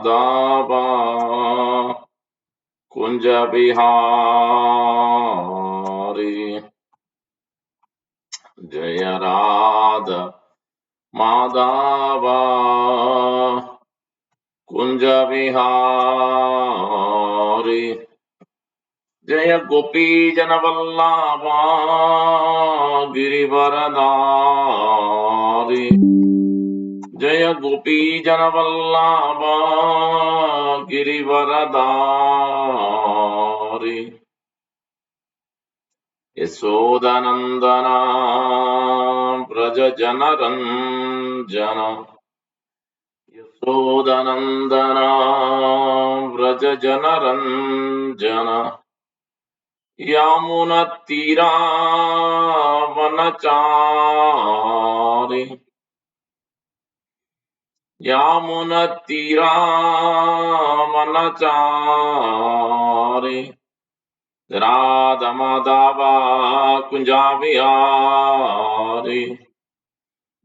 माधव कुंज बिहारी जय राधा माधव कुंज बिहारी जय गोपी जनवल्लभा गिरिवरधारी जय गोपी जनवल्लभा गिरिवरधारी यशोदनंदना व्रज जनरंजन यशोदनंदना व्रज जनरंजन यामुनतीरावनचारि यामुनतीरावनचारि राधमाधव कुंजा विहारी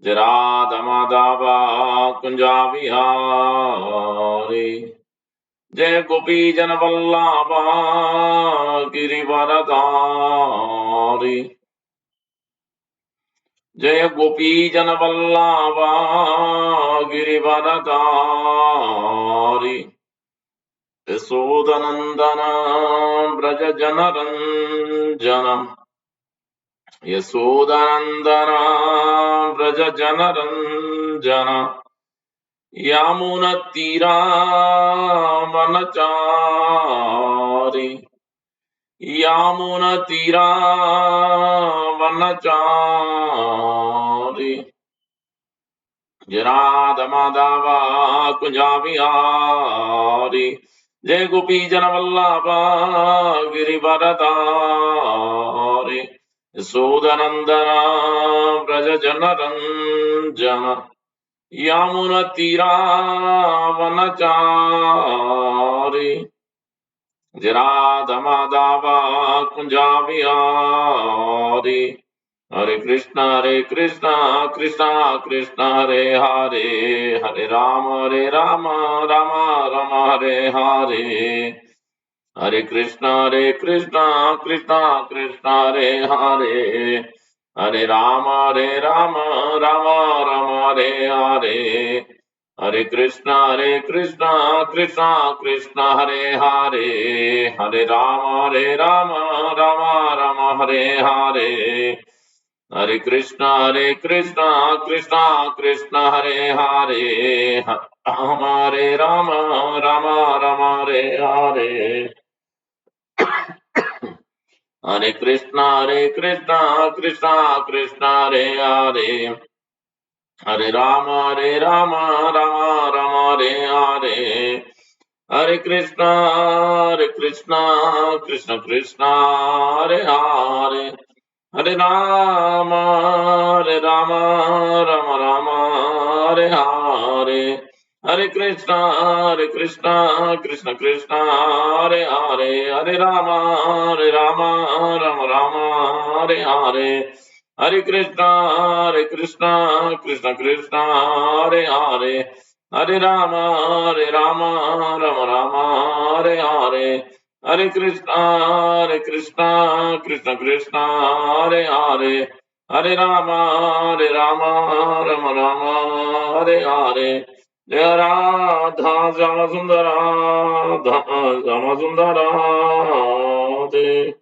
राधमाधव कुंजा विहारी जय गोपी जनवल्लभा गिरिवरधारी जय गोपी जनवल्लभा गिरिवरधारी यशोदनंदन व्रज जनरंजन यशोदनंदन व्रज जनरंजन यामुनतीरावनचारि यामुनतीरावनचारि राधमाधव कुंजा विहारी जय गोपी जनवल्लभा गिरिवरधारी यशोदनंदन व्रज जनरंजन यामुनतीरावनचारि राधमाधव कुंजा विहारी हरे कृष्णा कृष्णा कृष्णा हरे हरे हरे राम राम राम हरे हरे हरे कृष्णा कृष्णा कृष्णा हरे हरे हरे राम राम राम हरे हरे हरे कृष्णा कृष्णा हरे हरे हरे राम राम हरे हरे हरे कृष्णा कृष्णा हरे हरे राम राम हरे हरे हरे कृष्णा कृष्णा हरे हरे हरे राम राम हरे हरे हरे कृष्णा कृष्ण कृष्णा हरे हरे हरे राम राम राम हरे हरे हरे कृष्णा कृष्ण कृष्णा हरे हरे हरे राम राम राम हरे हरे हरे कृष्णा कृष्ण कृष्णा हरे हरे हरे राम राम हरे हरे हरे कृष्णा कृष्ण कृष्णा हरे हरे हरे राम राम हरे हरे जय राधा श्याम सुंदर राधा श्याम सुंदर राधे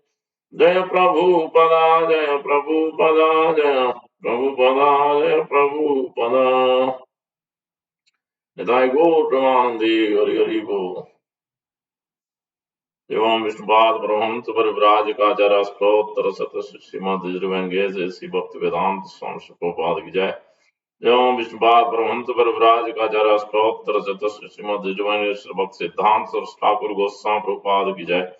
जय प्रभुपदा जय प्रभुपदा जय प्रभुपदा जय प्रभुपदा निताय गौर प्रेमानंदे हरि हरि बोल एवं विष्णुपाद परमहंस परिव्राज का आचार्य स्तोत्र सत श्रीमद यजुर्वेद श्री भक्ति वेदांत स्वामी प्रभुपाद की जय एवं विष्णुपाद परमहंस परिव्राज का आचार्य स्तोत्र सत श्रीमद यजुर्वेद श्री भक्ति सिद्धांत सरस्वती ठाकुर गोस्वामी प्रभुपाद की जय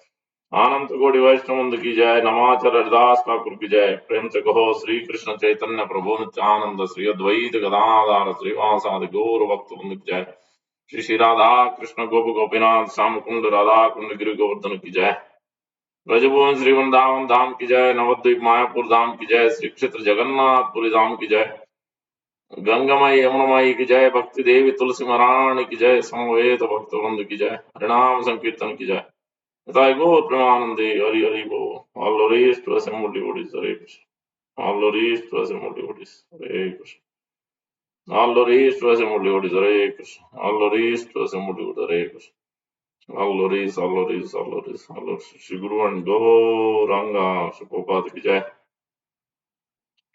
आनंद कोटि वैष्णव की जय नमाचार्य हरिदास ठाकुर की जय प्रेम से कहो श्री कृष्ण चैतन्य प्रभु नित्यानंद श्री अद्वैत गदाधर श्रीवासादि गौर भक्त की जय श्री श्री राधा कृष्ण गोप गोपीनाथ श्याम कुंड राधा कुंड गिरि गोवर्धन की जय ब्रजभुवन श्री वृंदावन धाम की जय नवद्वीप मायापुर धाम की जय श्री क्षेत्र जगन्नाथपुरी धाम की जय गंगामाई यमुनामाई की जय, भक्ति देवी तुलसी महारानी की जय, समवेत भक्त वृंद की जय, हरिनाम संकीर्तन की जय। Thy God Premanande, Hari Hari Bo, all glories to assembled devotees, Hare Krishna. All glories to assembled devotees, Hare Krishna. All glories to assembled devotees, Hare Krishna. All glories to assembled devotees, Hare Krishna. All glories, all glories, all glories, all glories. Shri Guru and Gauranga, Shri Prabhupada ki jai,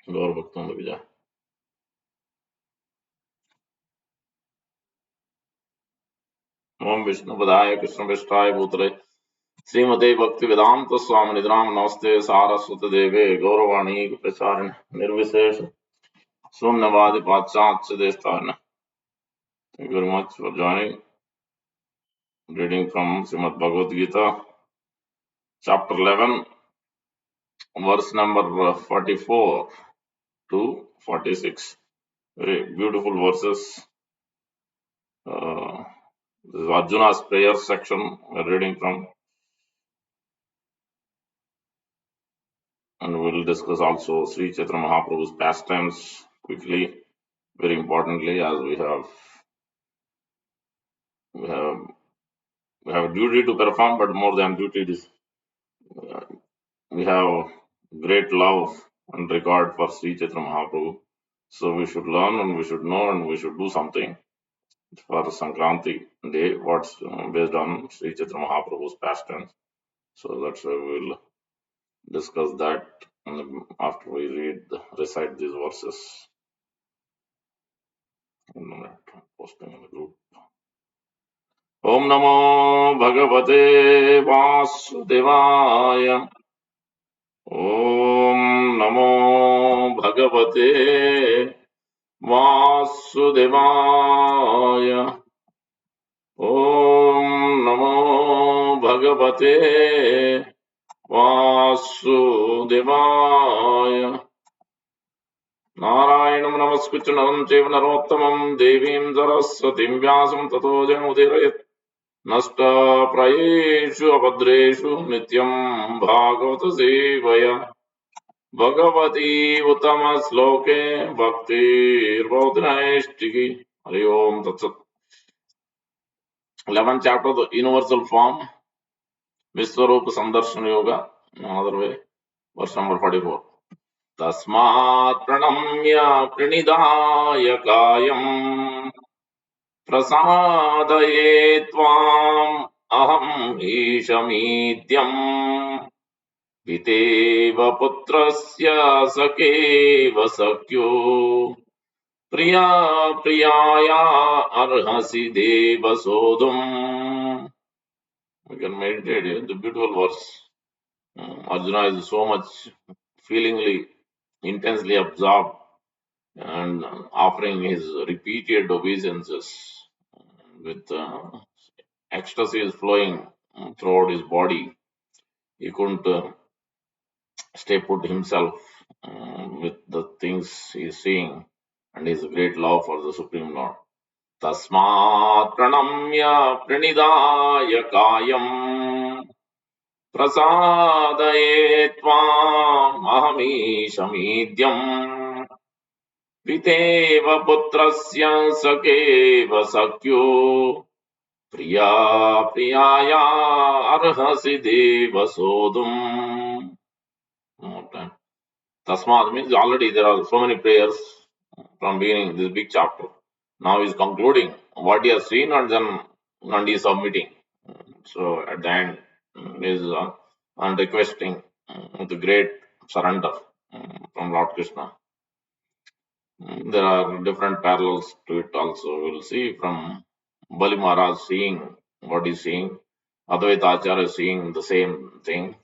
Gaur Bhaktan ki jai. Om Vishnu Padaya Krishna Vishtaye Bhutale Srimate Bhakti Vedanta Swami Nidram Namaste Saraswati Deve Gauravani Pracharine Nirvisesh Sunnavadi Pachatya Destarine. Thank you very much for joining. Reading from Srimad Bhagavad Gita, chapter 11, verse number 44 to 46. Very beautiful verses. This is Arjuna's prayer section we're reading from, and we'll discuss also Sri Chaitanya Mahaprabhu's pastimes quickly. Very importantly, as we have a duty to perform, but more than duty, we have great love and regard for Sri Chaitanya Mahaprabhu. So we should learn and we should know and we should do something for Sankranti day, what's based on Sri Chaitanya Mahaprabhu's pastimes. So that's why we'll discuss that after we recite these verses. Posting in the group. Om Namo Bhagavate Vasudevaya. Om Namo Bhagavate Vasudevaya. Om Namo Bhagavate Vasudevaya. Narayanam Namaskritya Naram Chaiva Narottamam Devim Saraswatim Vyasam Tato Jayamudirayat Nasta Prayeshu Abhadreshu Nityam Bhagavata Sevaya Bhagavati Uttama Sloke Bhakti Rvaudanaishtiki. Hari Om Tatsat. 11th chapter, the universal form, Vishwarupa Sandarshan Yoga, another way, verse number 44. Tasmat pranamya pranidaya kayam prasadaye tvam aham ishamidyam viteva putrasya sakeva sakyo priya priyaya arhasi deva sodum. We can meditate here. The beautiful verse. Arjuna is so much feelingly, intensely absorbed and offering his repeated obeisances with ecstasy is flowing throughout his body. He couldn't stay put himself with the things he is seeing and his great love for the Supreme Lord. Tasmat pranamya pranidaya kayam prasadaye tvam ahamishamidhyam viteva putrasya sakeva sakyo priya priyaya arhasi deva sodum. More time. Tasmat means already there are so many prayers from beginning this big chapter. Now he is concluding what he has seen and he is submitting. So at the end is and requesting the great surrender from Lord Krishna. There are different parallels to it also. We will see from Bali Maharaj seeing what he's seeing, Advaita Acharya seeing the same thing.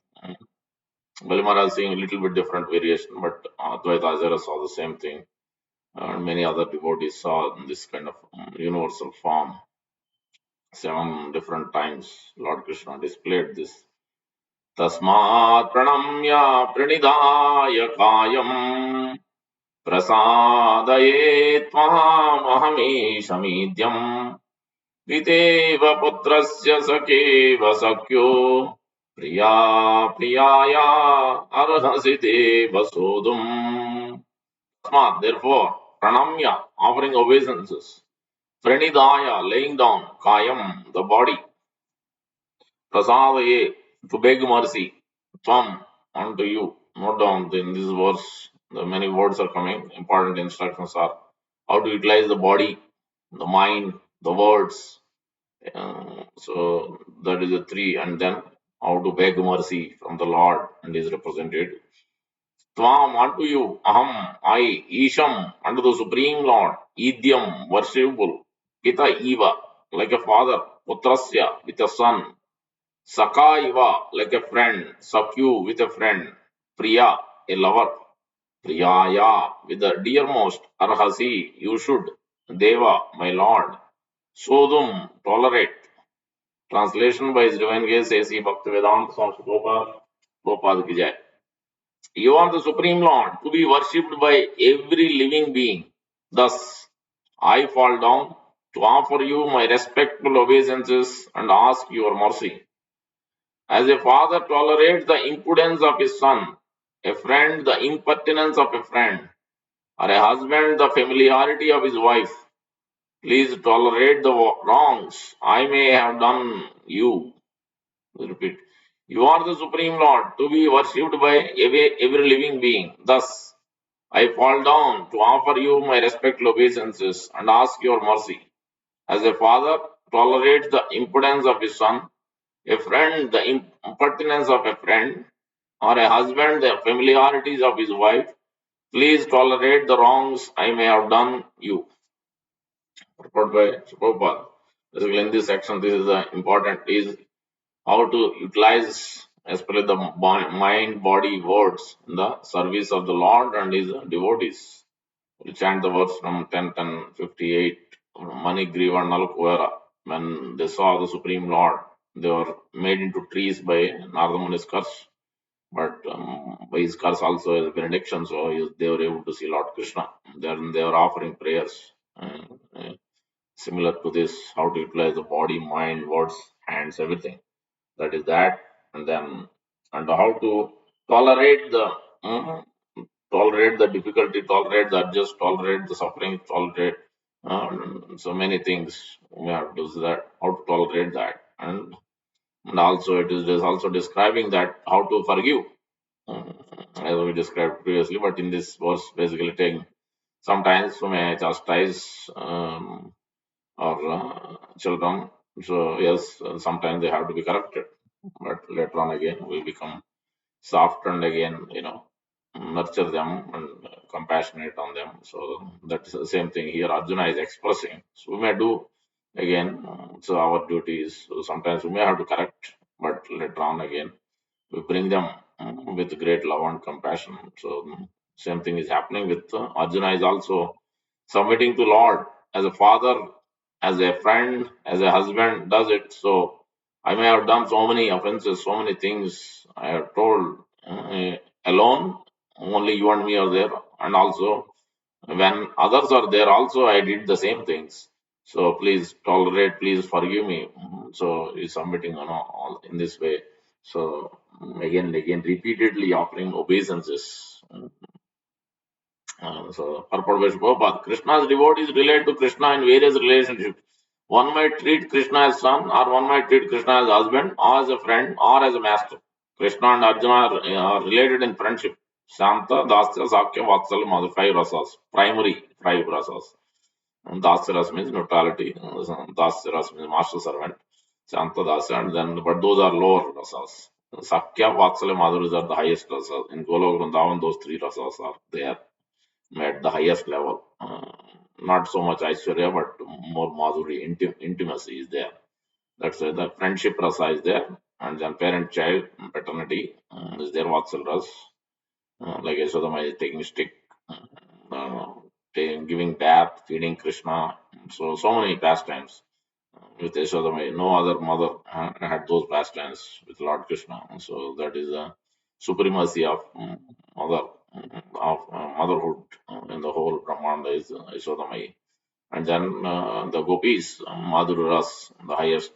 Bali Maharaj seeing a little bit different variation, but Advaita Acharya saw the same thing. And many other devotees saw this kind of universal form. 7 different times Lord Krishna displayed this. Tasmat pranamya pranidaya kayam prasadaye tvam ahamishamidhyam viteva putrasya sakeva sakyo priya priyaya arhasi deva sodum. Tasmat, therefore, pranamya, offering obeisances, pranidaya, laying down, kayam, the body, prasadaye, to beg mercy, tvam, unto you. Note down in this verse, the many words are coming. Important instructions are how to utilize the body, the mind, the words. So that is the three, and then how to beg mercy from the Lord and His representative. Tvam, unto you, aham, I, Isham, unto the Supreme Lord, Idyam, worshipable, Gita Eva, like a father, Putrasya, with a son, Saka Iva, like a friend, Sakyu, with a friend, Priya, a lover, Priyaya, with the dearmost, Arhasi, you should, Deva, my Lord, Sodum, tolerate. Translation by His Divine Grace A.C. Bhaktivedanta Swami Gopal Ki Jai. You are the Supreme Lord, to be worshipped by every living being. Thus, I fall down to offer you my respectful obeisances and ask your mercy. As a father tolerates the impudence of his son, a friend the impertinence of a friend, or a husband the familiarity of his wife, please tolerate the wrongs I may have done you. Repeat. You are the Supreme Lord, to be worshipped by every living being. Thus, I fall down to offer you my respectful obeisances and ask your mercy. As a father tolerates the impudence of his son, a friend the impertinence of a friend, or a husband the familiarities of his wife, please tolerate the wrongs I may have done you. Purport by Prabhupada. Basically, in this section, this is the important is how to utilize especially the mind, body, words in the service of the Lord and His devotees. We'll chant the verse from 10:58. Mani Griva Nalkuvera. When they saw the Supreme Lord, they were made into trees by Narada Muni's curse, but by his curse also his benediction, so they were able to see Lord Krishna. Then they were offering prayers. Similar to this, how to utilize the body, mind, words, hands, everything. That is that, and then and how to tolerate the mm, tolerate the difficulty, tolerate the adjust, tolerate the suffering, tolerate so many things. We have to do that. How to tolerate that, and also it is also describing that how to forgive, as we described previously. But in this verse, basically taking sometimes we may chastise our children. So yes, sometimes they have to be corrected, but later on again we become soft and again nurture them and compassionate on them. So that's the same thing here. Arjuna is expressing. So we may do again. So our duty is so sometimes we may have to correct, but later on again we bring them with great love and compassion. So same thing is happening with Arjuna is also submitting to Lord as a father, as a friend, as a husband does it. So I may have done so many offenses, so many things I have told alone. Only you and me are there, and also when others are there, also I did the same things. So please tolerate, please forgive me. So he's submitting, all in this way. So again and again, repeatedly offering obeisances. So, purport by Prabhupada. Krishna's devotees relate to Krishna in various relationships. One might treat Krishna as son, or one might treat Krishna as husband, or as a friend, or as a master. Krishna and Arjuna are related in friendship. Shanta, Dasya, Sakya, Vatsalya, are the five rasas, primary five rasas. And Dasya ras means neutrality. Dasya ras means master servant. Shanta, Dasya, and then, but those are lower rasas. Sakya, Vatsalya, Madhuris are the highest rasas. In Golok Vrindavan, those three rasas are there at the highest level. Not so much Aishwarya, but more Madhuri, intimacy is there. That's why the friendship rasa is there. And then parent child, paternity is there, Vatsal ras. Like Yashodama is taking stick, uh, giving bath, feeding Krishna. So many pastimes with Yashodama. No other mother had those pastimes with Lord Krishna. So that is the supremacy of mother, of motherhood in the whole Brahmanda is Yashodamai. And then the gopis, Madhura Ras, the highest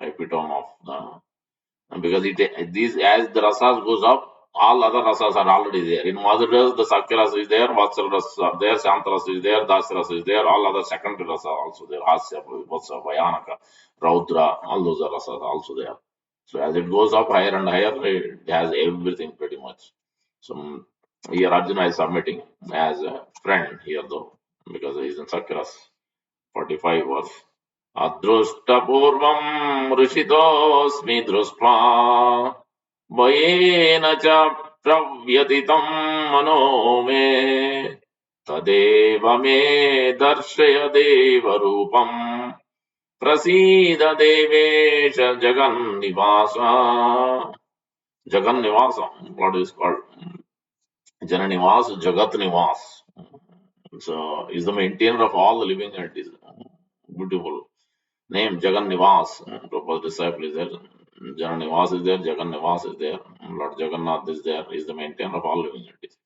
epitome of the, because these as the rasas goes up, all other rasas are already there. In Madhurya, the Sakya rasa is there, Vatsal rasa are there, Shanta rasa is there, Das rasa is there, all other secondary rasa are also there. Hasya, Vibhasa, Bhayanaka, Raudra, all those are rasas also there. So as it goes up higher and higher, it has everything pretty much. So here Arjuna is submitting as a friend here though, because he is in Sakyaras 45 verse. अदृष्टपूर्वम् हृषितोऽस्मि दृष्ट्वा भयेन च प्रव्यथितं मनो मे तदेव मे दर्शय देवरूपम् प्रसीद देवेश जगन्निवास जगन्निवास what is called Jananivas Jagatnivas, so is the maintainer of all the living entities. Beautiful name Jagannivas. Prabhupada's disciple is there. Jananivas is there, Jagannivas is there, Lord Jagannath is there, he is the maintainer of all living entities.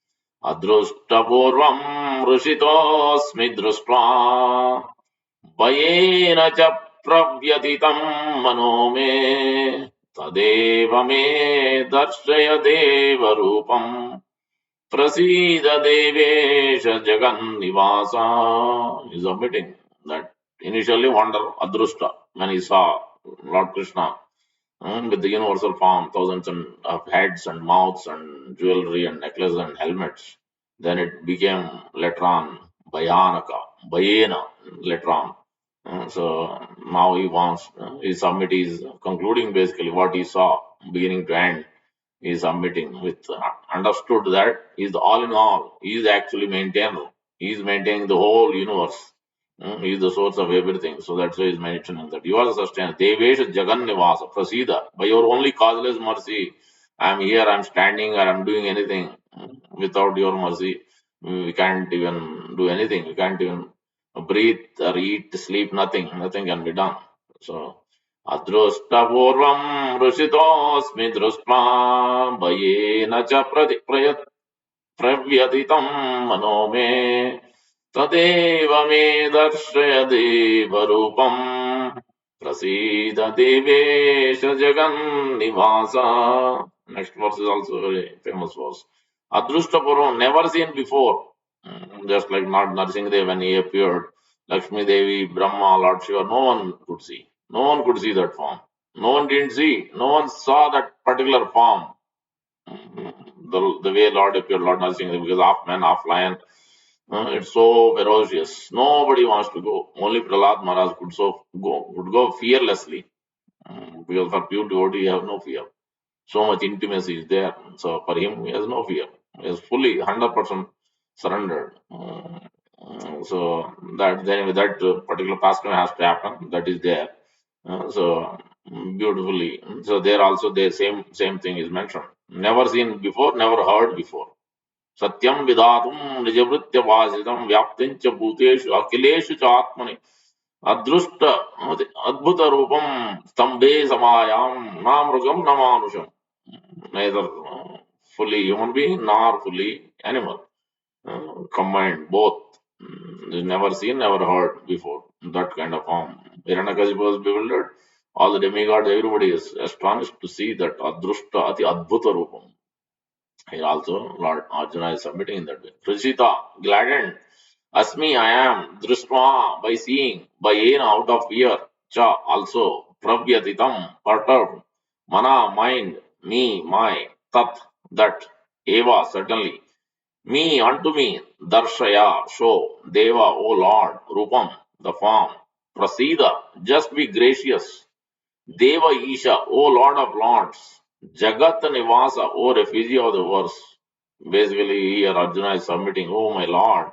Adruštapurvam rushitosmi društva भयेन च प्रव्यथितं मनो मे तदेव मे दर्शय देवरूपम् प्रसीद Devesh जगन्निवासा is admitting that initially wonder Adrushta when he saw Lord Krishna with the universal form, thousands of heads and mouths and jewelry and necklaces and helmets. Then it became later on Bhayanaka, Bhayena later on. So now he wants, his summit is concluding basically what he saw beginning to end. He is submitting with understood that he is the all in all. He is actually maintainer. He is maintaining the whole universe. He is the source of everything. So that's why he is mentioning that you are the sustainer. Devesh Jagan Nivasa Prasida. By your only causeless mercy, I am here, I am standing, or I am doing anything. Without your mercy, we can't even do anything. We can't even breathe or eat, sleep, nothing. Nothing can be done. So अदृष्टपूर्वम् हृषितोऽस्मि दृष्ट्वा भयेन च प्रव्यथितं मनो मे तदेव मे दर्शय देवरूपम् प्रसीद देवेश जगन्निवास. Next verse is also a very famous verse. Adruštapurvam, never seen before. Just like not Narsingadev when he appeared, Lakshmi Devi, Brahma, Lord Shiva, no one could see. No one could see that form. No one didn't see. No one saw that particular form. The way Lord appeared, Lord Narsingadev, because half man, half lion. It's so ferocious. Nobody wants to go. Only Prahlad Maharaj could go fearlessly. Because for pure devotee, he has no fear. So much intimacy is there. So for him, he has no fear. He is fully 100% surrendered. So that then that particular pastime has to happen. That is there. So beautifully. So there also the same thing is mentioned. Never seen before, never heard before. Satyam vidatum nijavritya vasitam vyaptincha bhuteshu akileshu cha atmani adrusta adbhuta rupam stambhe samayam namrugam namanusham. Neither fully human being nor fully animal. Combined both. Never seen, never heard before. That kind of form. Hiranyakasipu was bewildered. All the demigods, everybody is astonished to see that Adrushta Ati Adbhuta Rupam. Here also, Lord Arjuna is submitting in that way. Prajita, gladdened. Asmi, I am. Drushma, by seeing. By Yena, out of fear. Cha, also. Pravyatitam, perturbed. Mana, mind. Me, my. Tat, that. Eva, certainly. Me, unto me. Darshaya, show. Deva, O Lord. Rupam, the form. Prasida, just be gracious. Deva Isha, O Lord of Lords, Jagat Nivasa, O refugee of the verse. Basically, here Arjuna is submitting, Oh my Lord,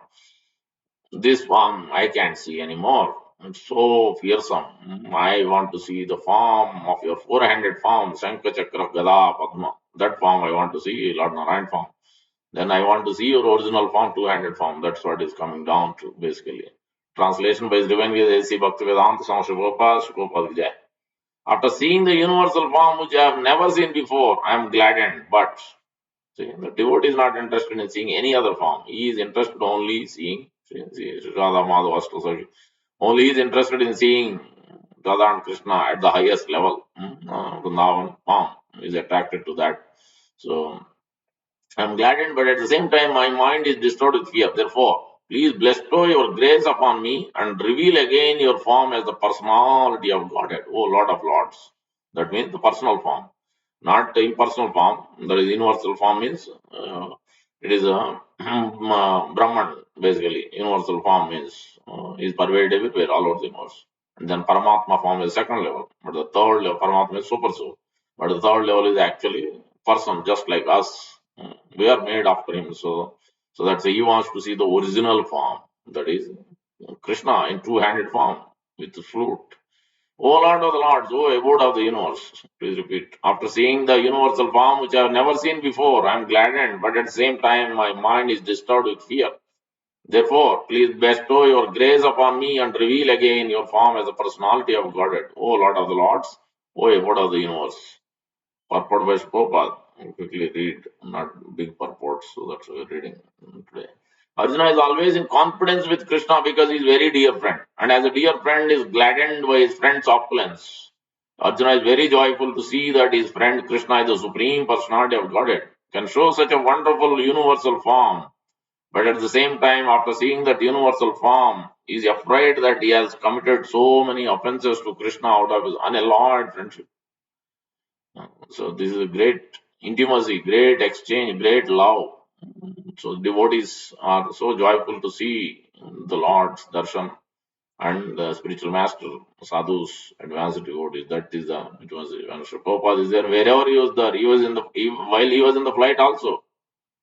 this form I can't see anymore. It's so fearsome. I want to see the form of your four-handed form, Shankha Chakra Gada Padma. That form I want to see, Lord Narayan form. Then I want to see your original form, two-handed form. That's what is coming down to, basically. Translation by his divine grace, A.C. Bhaktivedanta Swami Shubhopad Vijay. After seeing the universal form which I have never seen before, I am gladdened. But see, the devotee is not interested in seeing any other form. He is interested only seeing Radha Madhava Ashtasakhi. Only he is interested in seeing Radha and Krishna at the highest level. Vrindavan form. He is attracted to that. So I am gladdened, but at the same time, my mind is disturbed with fear. Therefore, please bestow your grace upon me and reveal again your form as the personality of Godhead, O Lord of Lords. That means the personal form, not the impersonal form. That is universal form means it is a Brahman, basically. Universal form means is pervaded everywhere, all over the universe. And then Paramatma form is second level. But the third level, Paramatma is super soul. But the third level is actually person, just like us. We are made after him. So that's he wants to see the original form. That is Krishna in two-handed form with the flute. O Lord of the Lords, O abode of the universe. Please repeat. After seeing the universal form which I have never seen before, I am gladdened, but at the same time my mind is disturbed with fear. Therefore, please bestow your grace upon me and reveal again your form as the personality of Godhead. O Lord of the Lords, O abode of the universe. Purport by Prabhupada. Quickly read, not big purports, so that's what we're reading today. Arjuna is always in confidence with Krishna because he's very dear friend. And as a dear friend is gladdened by his friend's opulence. Arjuna is very joyful to see that his friend Krishna is the supreme personality of Godhead, can show such a wonderful universal form. But at the same time, after seeing that universal form, he is afraid that he has committed so many offenses to Krishna out of his unalloyed friendship. So this is a great intimacy, great exchange, great love. So devotees are so joyful to see the Lord's darshan and the spiritual master, sadhus, advanced devotees. That is the intimacy. When Sri Prabhupada is there, wherever he was there, he was in the while he was in the flight also.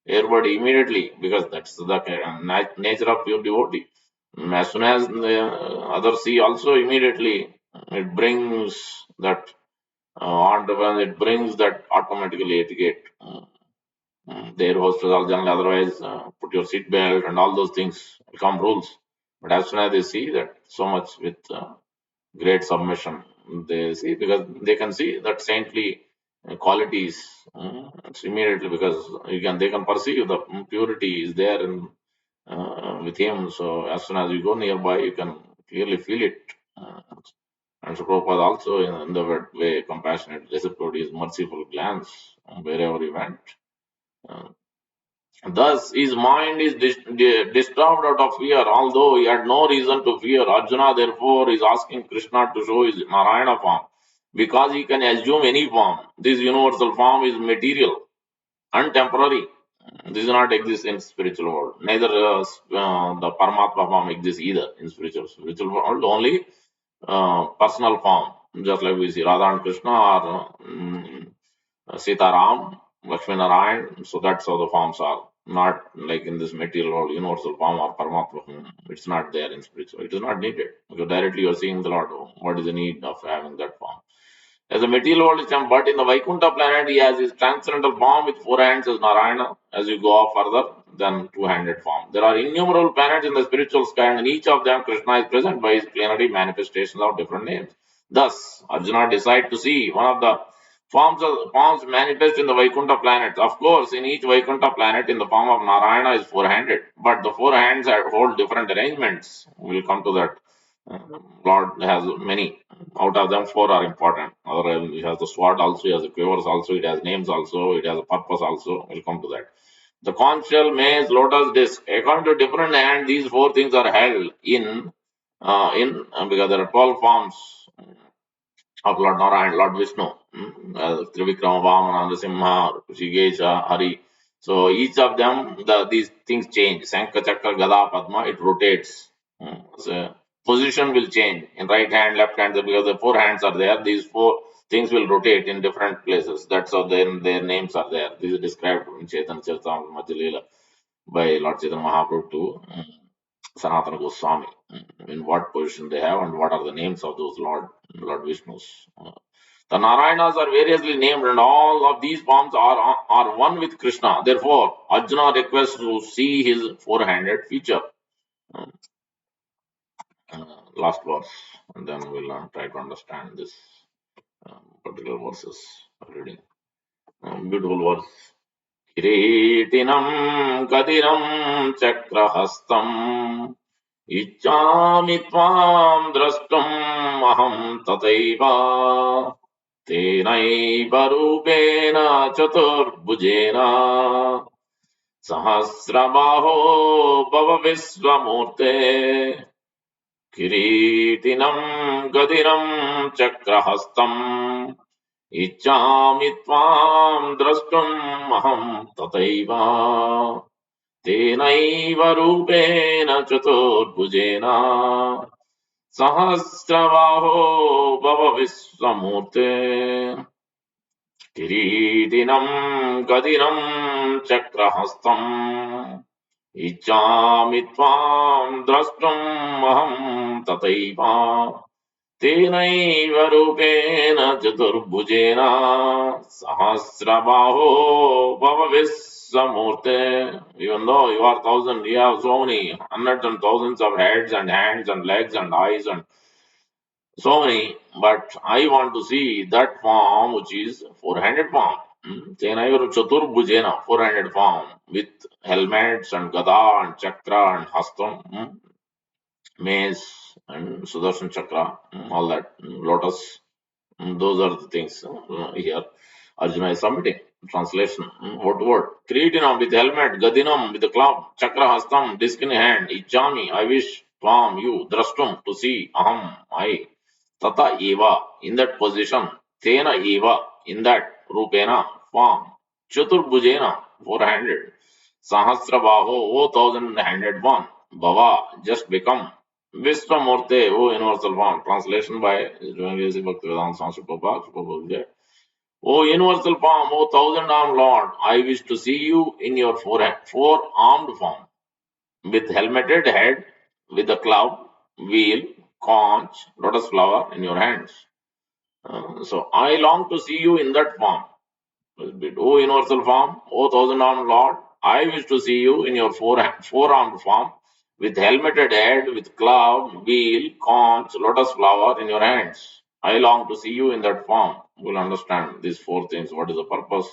Everybody immediately, because that's the nature of pure devotee. As soon as the others see, also immediately it brings that on the when it brings that automatically etiquette. The air hostess or general otherwise put your seat belt and all those things become rules. But as soon as they see that so much with great submission, they see because they can see that saintly qualities. It's immediately because they can perceive the purity is there in with him. So as soon as you go nearby, you can clearly feel it. And so Prabhupada also in the way compassionate, reciprocity is merciful glance wherever he went. Uh, Thus, his mind is disturbed out of fear, although he had no reason to fear. Arjuna, therefore, is asking Krishna to show his Narayana form because he can assume any form. This universal form is material and temporary. This does not exist in spiritual world. Neither the Paramatma form exists either in spiritual world. Only personal form, just like we see Radha and Krishna or Sitaram, Lakshmi Narayan. So that's how the forms are. Not like in this material world, universal form or Paramatma form. It's not there in spiritual. It is not needed. Because directly you are seeing the Lord. What is the need of having that form? As a material world is but in the Vaikuntha planet, he has his transcendental form with four hands as Narayana. As you go off further, then two-handed form. There are innumerable planets in the spiritual sky, and in each of them, Krishna is present by his plenary manifestations of different names. Thus, Arjuna decided to see one of the forms manifest in the Vaikuntha planets. Of course, in each Vaikuntha planet, in the form of Narayana, is four-handed, but the four hands hold different arrangements. We'll come to that. Lord has many. Out of them, four are important. Otherwise, it has the sword also, it has the quivers also, it has names also, it has a purpose also. We'll come to that. The conch shell, maze, lotus disc. According to different hand, these four things are held in because there are 12 forms of Lord Narayan, Lord Vishnu, Trivikrama, Vamana, Nrsimha, Rishikesha, Hari. So each of them, these things change. Shankha, Chakra, Gada, Padma, it rotates. So position will change in right hand, left hand, because the four hands are there. These four things will rotate in different places. That's how their names are there. This is described in Chaitanya Charitamrita Leela by Lord Chaitanya Mahaprabhu to Sanatana Goswami. In what position they have and what are the names of those Lord Vishnus. The Narayanas are variously named, and all of these forms are one with Krishna. Therefore, Arjuna requests to see his four-handed feature. Last verse, and then we'll try to understand this particular verses reading. Beautiful verse. किरीटिनं कदिरं चक्रहस्तम् इच्छामि त्वां द्रष्टुम् अहं तथैव तेनैव रूपेण चतुर्भुजेन सहस्रबाहो भव विश्वमूर्ते किरीटिनं गदिनं चक्रहस्तम् इच्छामि त्वां द्रष्टुम् अहं तथैव तेनैव रूपेण चतुर्भुजेन सहस्रबाहो भव विश्वमूर्ते किरीटिनं गदिनं चक्रहस्तम् इच्छामि त्वां द्रष्टुम् अहं तथैव तेनैव रूपेण चतुर्भुजेन सहस्रबाहो भव विश्वमूर्ते. Even though you are thousand, you have so many hundreds and thousands of heads and hands and legs and eyes and so many, but I want to see that form which is four-handed form. Tenayur Chaturbhujena, four-handed form with helmets and gada and chakra and hastam, mace and Sudarshan chakra, all that, lotus. Those are the things here. Arjuna is submitting. Translation, word to word. Kritinam with helmet, Gadinam with the club, Chakra Hastam, disc in hand, Ichami, I wish, Tvam, you, Drastum, to see, Aham, I, Tata Eva, in that position, Tena Eva, in that Rupena, form, Chaturbhujena, four-handed, Sahasrabaho, O thousand-handed one, Bhava, just become, Vishwamurte, O universal form. Translation by Joangesi Bhaktivedanta Swami Prabhupada. O universal form, O thousand-armed Lord, I wish to see you in your four-armed form, with helmeted head, with a club, wheel, conch, lotus flower in your hands. So I long to see you in that form. O universal form, O thousand-armed Lord, I wish to see you in your four-armed form, with helmeted head, with club, wheel, conch, lotus flower in your hands. I long to see you in that form. We'll understand these four things. What is the purpose?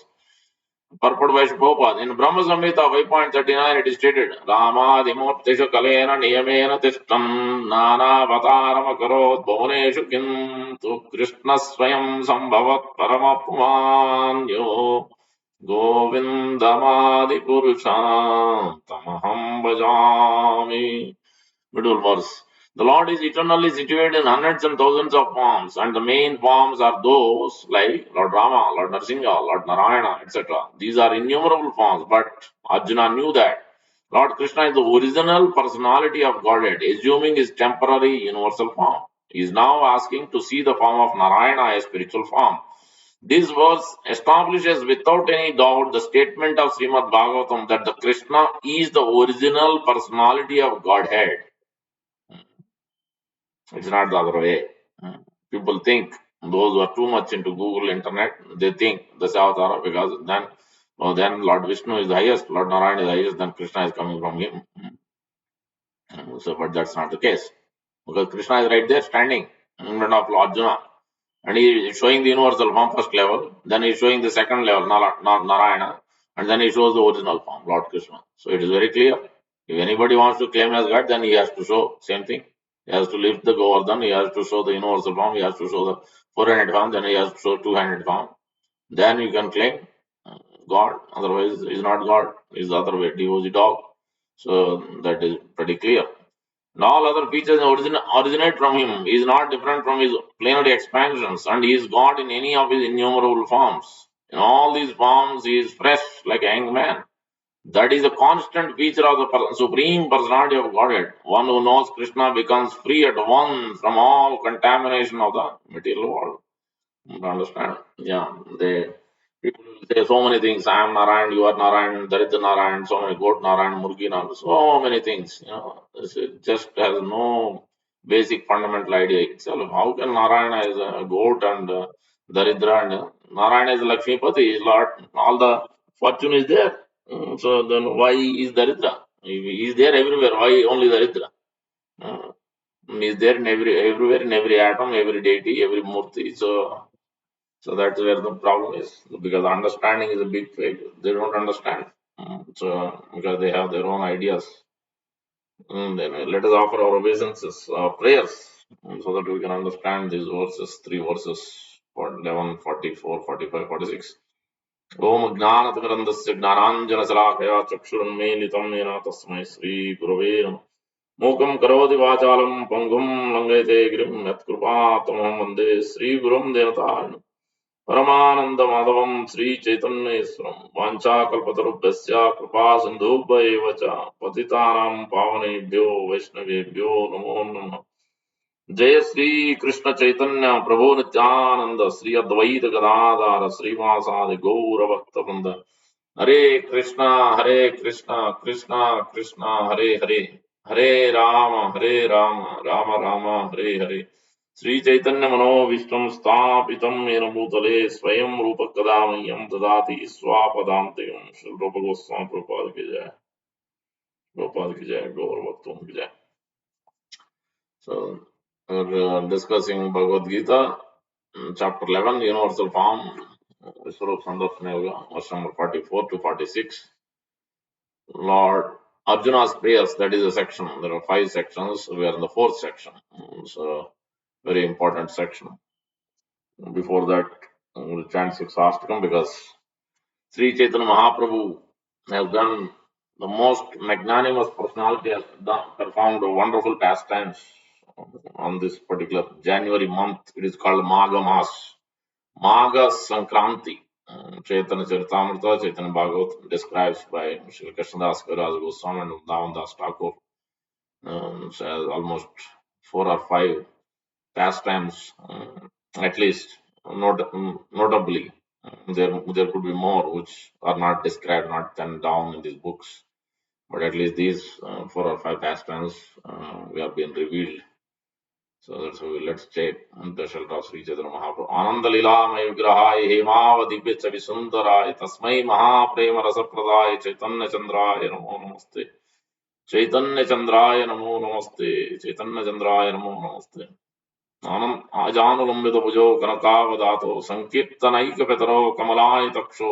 Purport by Prabhupada. In Brahma Samhita 5.39 it is stated, Ramadimurtishu kalena niyamena tishtam nanavataram akarot bhuvaneshu kintu Krishna swayam sambhavat paramapumanyo Govindamadi purusha tamaham bhajami. Middle verse. The Lord is eternally situated in hundreds and thousands of forms, and the main forms are those like Lord Rama, Lord Narasimha, Lord Narayana, etc. These are innumerable forms, but Arjuna knew that Lord Krishna is the original personality of Godhead, assuming his temporary universal form. He is now asking to see the form of Narayana as spiritual form. This verse establishes without any doubt the statement of Srimad Bhagavatam that the Krishna is the original personality of Godhead. It's not the other way. People think, those who are too much into Google, internet, they think the Savatara because then Lord Vishnu is the highest, Lord Narayana is the highest, then Krishna is coming from him. So, but that's not the case. Because Krishna is right there standing in front of Arjuna. And he is showing the universal form first level, then he is showing the second level, Narayana, and then he shows the original form, Lord Krishna. So it is very clear. If anybody wants to claim as God, then he has to show same thing. He has to lift the Govardhan, he has to show the universal form, he has to show the four-handed form, then he has to show two-handed form. Then you can claim God, otherwise he is not God, he is the other way, devotee dog. So that is pretty clear. And all other features originate from him. He is not different from his plenary expansions, and he is God in any of his innumerable forms. In all these forms, he is fresh like a young man. That is a constant feature of the Supreme Personality of Godhead. One who knows Krishna becomes free at once from all contamination of the material world. You understand? Yeah, people will say so many things. I am Narayan, you are Narayan, there is Narayan, so many goat Narayan, Murgi Narayan, so many things. It just has no basic fundamental idea itself. How can Narayana is a goat and Daridra and Narayana is Lakshmi Pati, is Lord, all the fortune is there. So then why is Daridra? He is there everywhere. Why only Daridra? Uh, he is there in everywhere, in every atom, every deity, every murti. So that's where the problem is because understanding is a big failure. They don't understand. So because they have their own ideas. Then let us offer our obeisances, our prayers, so that we can understand these verses, three verses, 11, 44, 45, 46. ओम ज्ञानतिमिरन्दस्य ज्ञानाञ्जनशलाकया चक्षुरुन्मीलितं येन तस्मै श्रीगुरवे नमः। मूकं करोति वाचालं पङ्गुं लङ्घयते गिरिं यत्कृपातमहं वन्दे श्रीगुरुं देवतारिणम्। परमानन्दमाधवं श्रीचैतन्येश्वरं वाञ्छाकल्पतरुभ्यश्च कृपा सिन्धुभ्य एव च पतितानां पावनेभ्यो वैष्णवेभ्यो नमो नमः। जय श्री कृष्ण चैतन्य प्रभु नित्यानंद श्री अद्वैत गदाधर श्रीवासादि गौर भक्त वृंद। हरे कृष्णा कृष्णा कृष्णा हरे हरे, हरे राम राम राम हरे हरे। श्री चैतन्य मनोभीष्टं स्थापितं येन भूतले स्वयं रूप कदा मह्यं ददाति स्वापदान्तिकं। श्री रूप गोस्वामी प्रभुपाद की जय, गौर भक्तों की जय। So we're discussing Bhagavad Gita, chapter 11, Universal Form, Swarup Sandarsana Yoga, verse number 44 to 46. Lord Arjuna's prayers, that is a section. There are 5 sections. We are in the 4th section. So, very important section. Before that, we'll chant 6 Ashtakam because Sri Chaitanya Mahaprabhu has done the most magnanimous personality, has performed wonderful pastimes on this particular January month. It is called Magha Mas, Magha Sankranti. Chaitanya Charitamrita, Chaitanya Bhagavat describes by Sri Krishnadas Kaviraj Goswami and Damodas Thakur. So almost 4 or 5 pastimes, at least notably. There could be more which are not described, not penned down in these books, but at least these 4 or 5 pastimes we have been revealed. So that's why let's take the shelter of Sri Chaitanya Mahaprabhu. Ananda Lilamaya Vigrahaya Hemavadi Picha Visundaraaya Tasmai Mahaprema Rasapradaya Chaitanya Chandraya Namo Namaste. Chaitanya Chandraya Namo Namaste. Chaitanya Chandraya Namo Namaste. आजानुलंबित भुजो कनकावदातो संकीर्तनैकपितरो कमलायतक्षो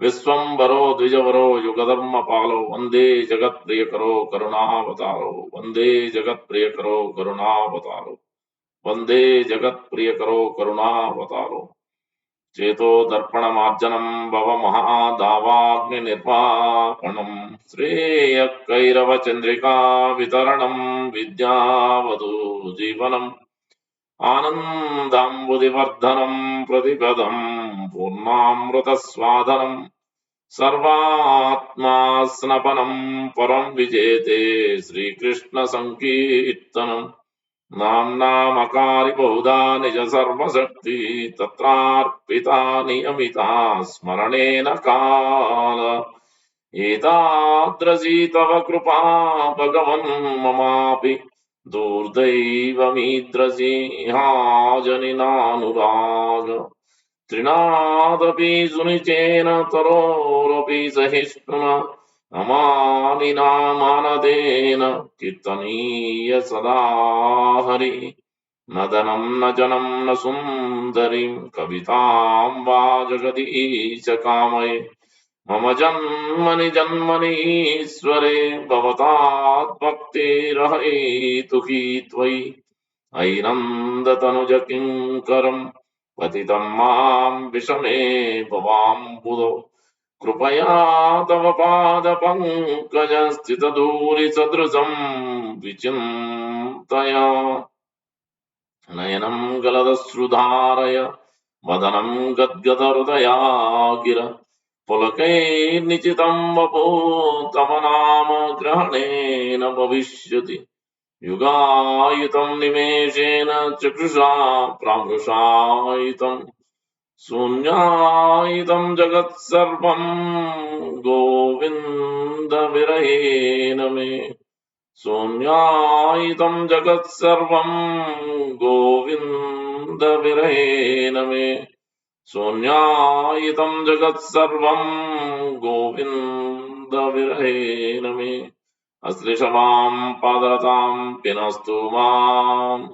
विश्वम्भरो द्विजवरो युगधर्म पालो वंदे जगत्प्रियकरो करुणावतारो वंदे जगत्प्रियकरो करुणावतारो वंदे जगत्प्रियकरो करुणावतारो चेतो दर्पणमार्जनं भव महादावाग्निर्वापणं श्रेयः कैरवचन्द्रिका वितरणं विद्यावधू जीवनम् आनन्दाम्बुदिवर्धनं प्रतिपदं पूर्णामृतस्वादनं सर्वात्मा स्नपनं परं विजेते श्रीकृष्णसङ्कीर्तनम् नाम्नामकारि बहुधा निज सर्वशक्ति तत्रार्पिता नियमिता स्मरणेन काल एतादृशी तव कृपा भगवन् ममापि दुर्दैवमीद्रसी हाजनिनानुराग तृणादपि सुनिचेन तरोरपि सहिष्णुना अमानिनामानदेन कीर्तनीय सदा हरि नदनं न जनं न सुन्दरीं कवितां वा जगदीश कामये मम जन्मनि जन्मनीश्वरे भवताद्भक्तिरहैतुकी त्वयि ऐनन्दतनुजकिङ्करम् पतितं मां विषमे भवाम्बुधौ कृपया तव पादपङ्कजस्थितधूलिसदृशं विचिन्तया नयनं गलदश्रुधारय वदनं गद्गदहृदया गिर पुलकैर्निचितं वपो तव नाम ग्रहणेन भविष्यति युगायुतं निमेषेण चक्षुषा प्रामृषायुतं शून्यायुतं जगत्सर्वं गोविन्दविरहेण मे शून्यायुतं जगत्सर्वं गोविन्दविरहेण मे शून्यायुतं जगत्सर्वं गोविन्दविरहेण मे अश्लिषमां पादरतां पिनस्तु माम्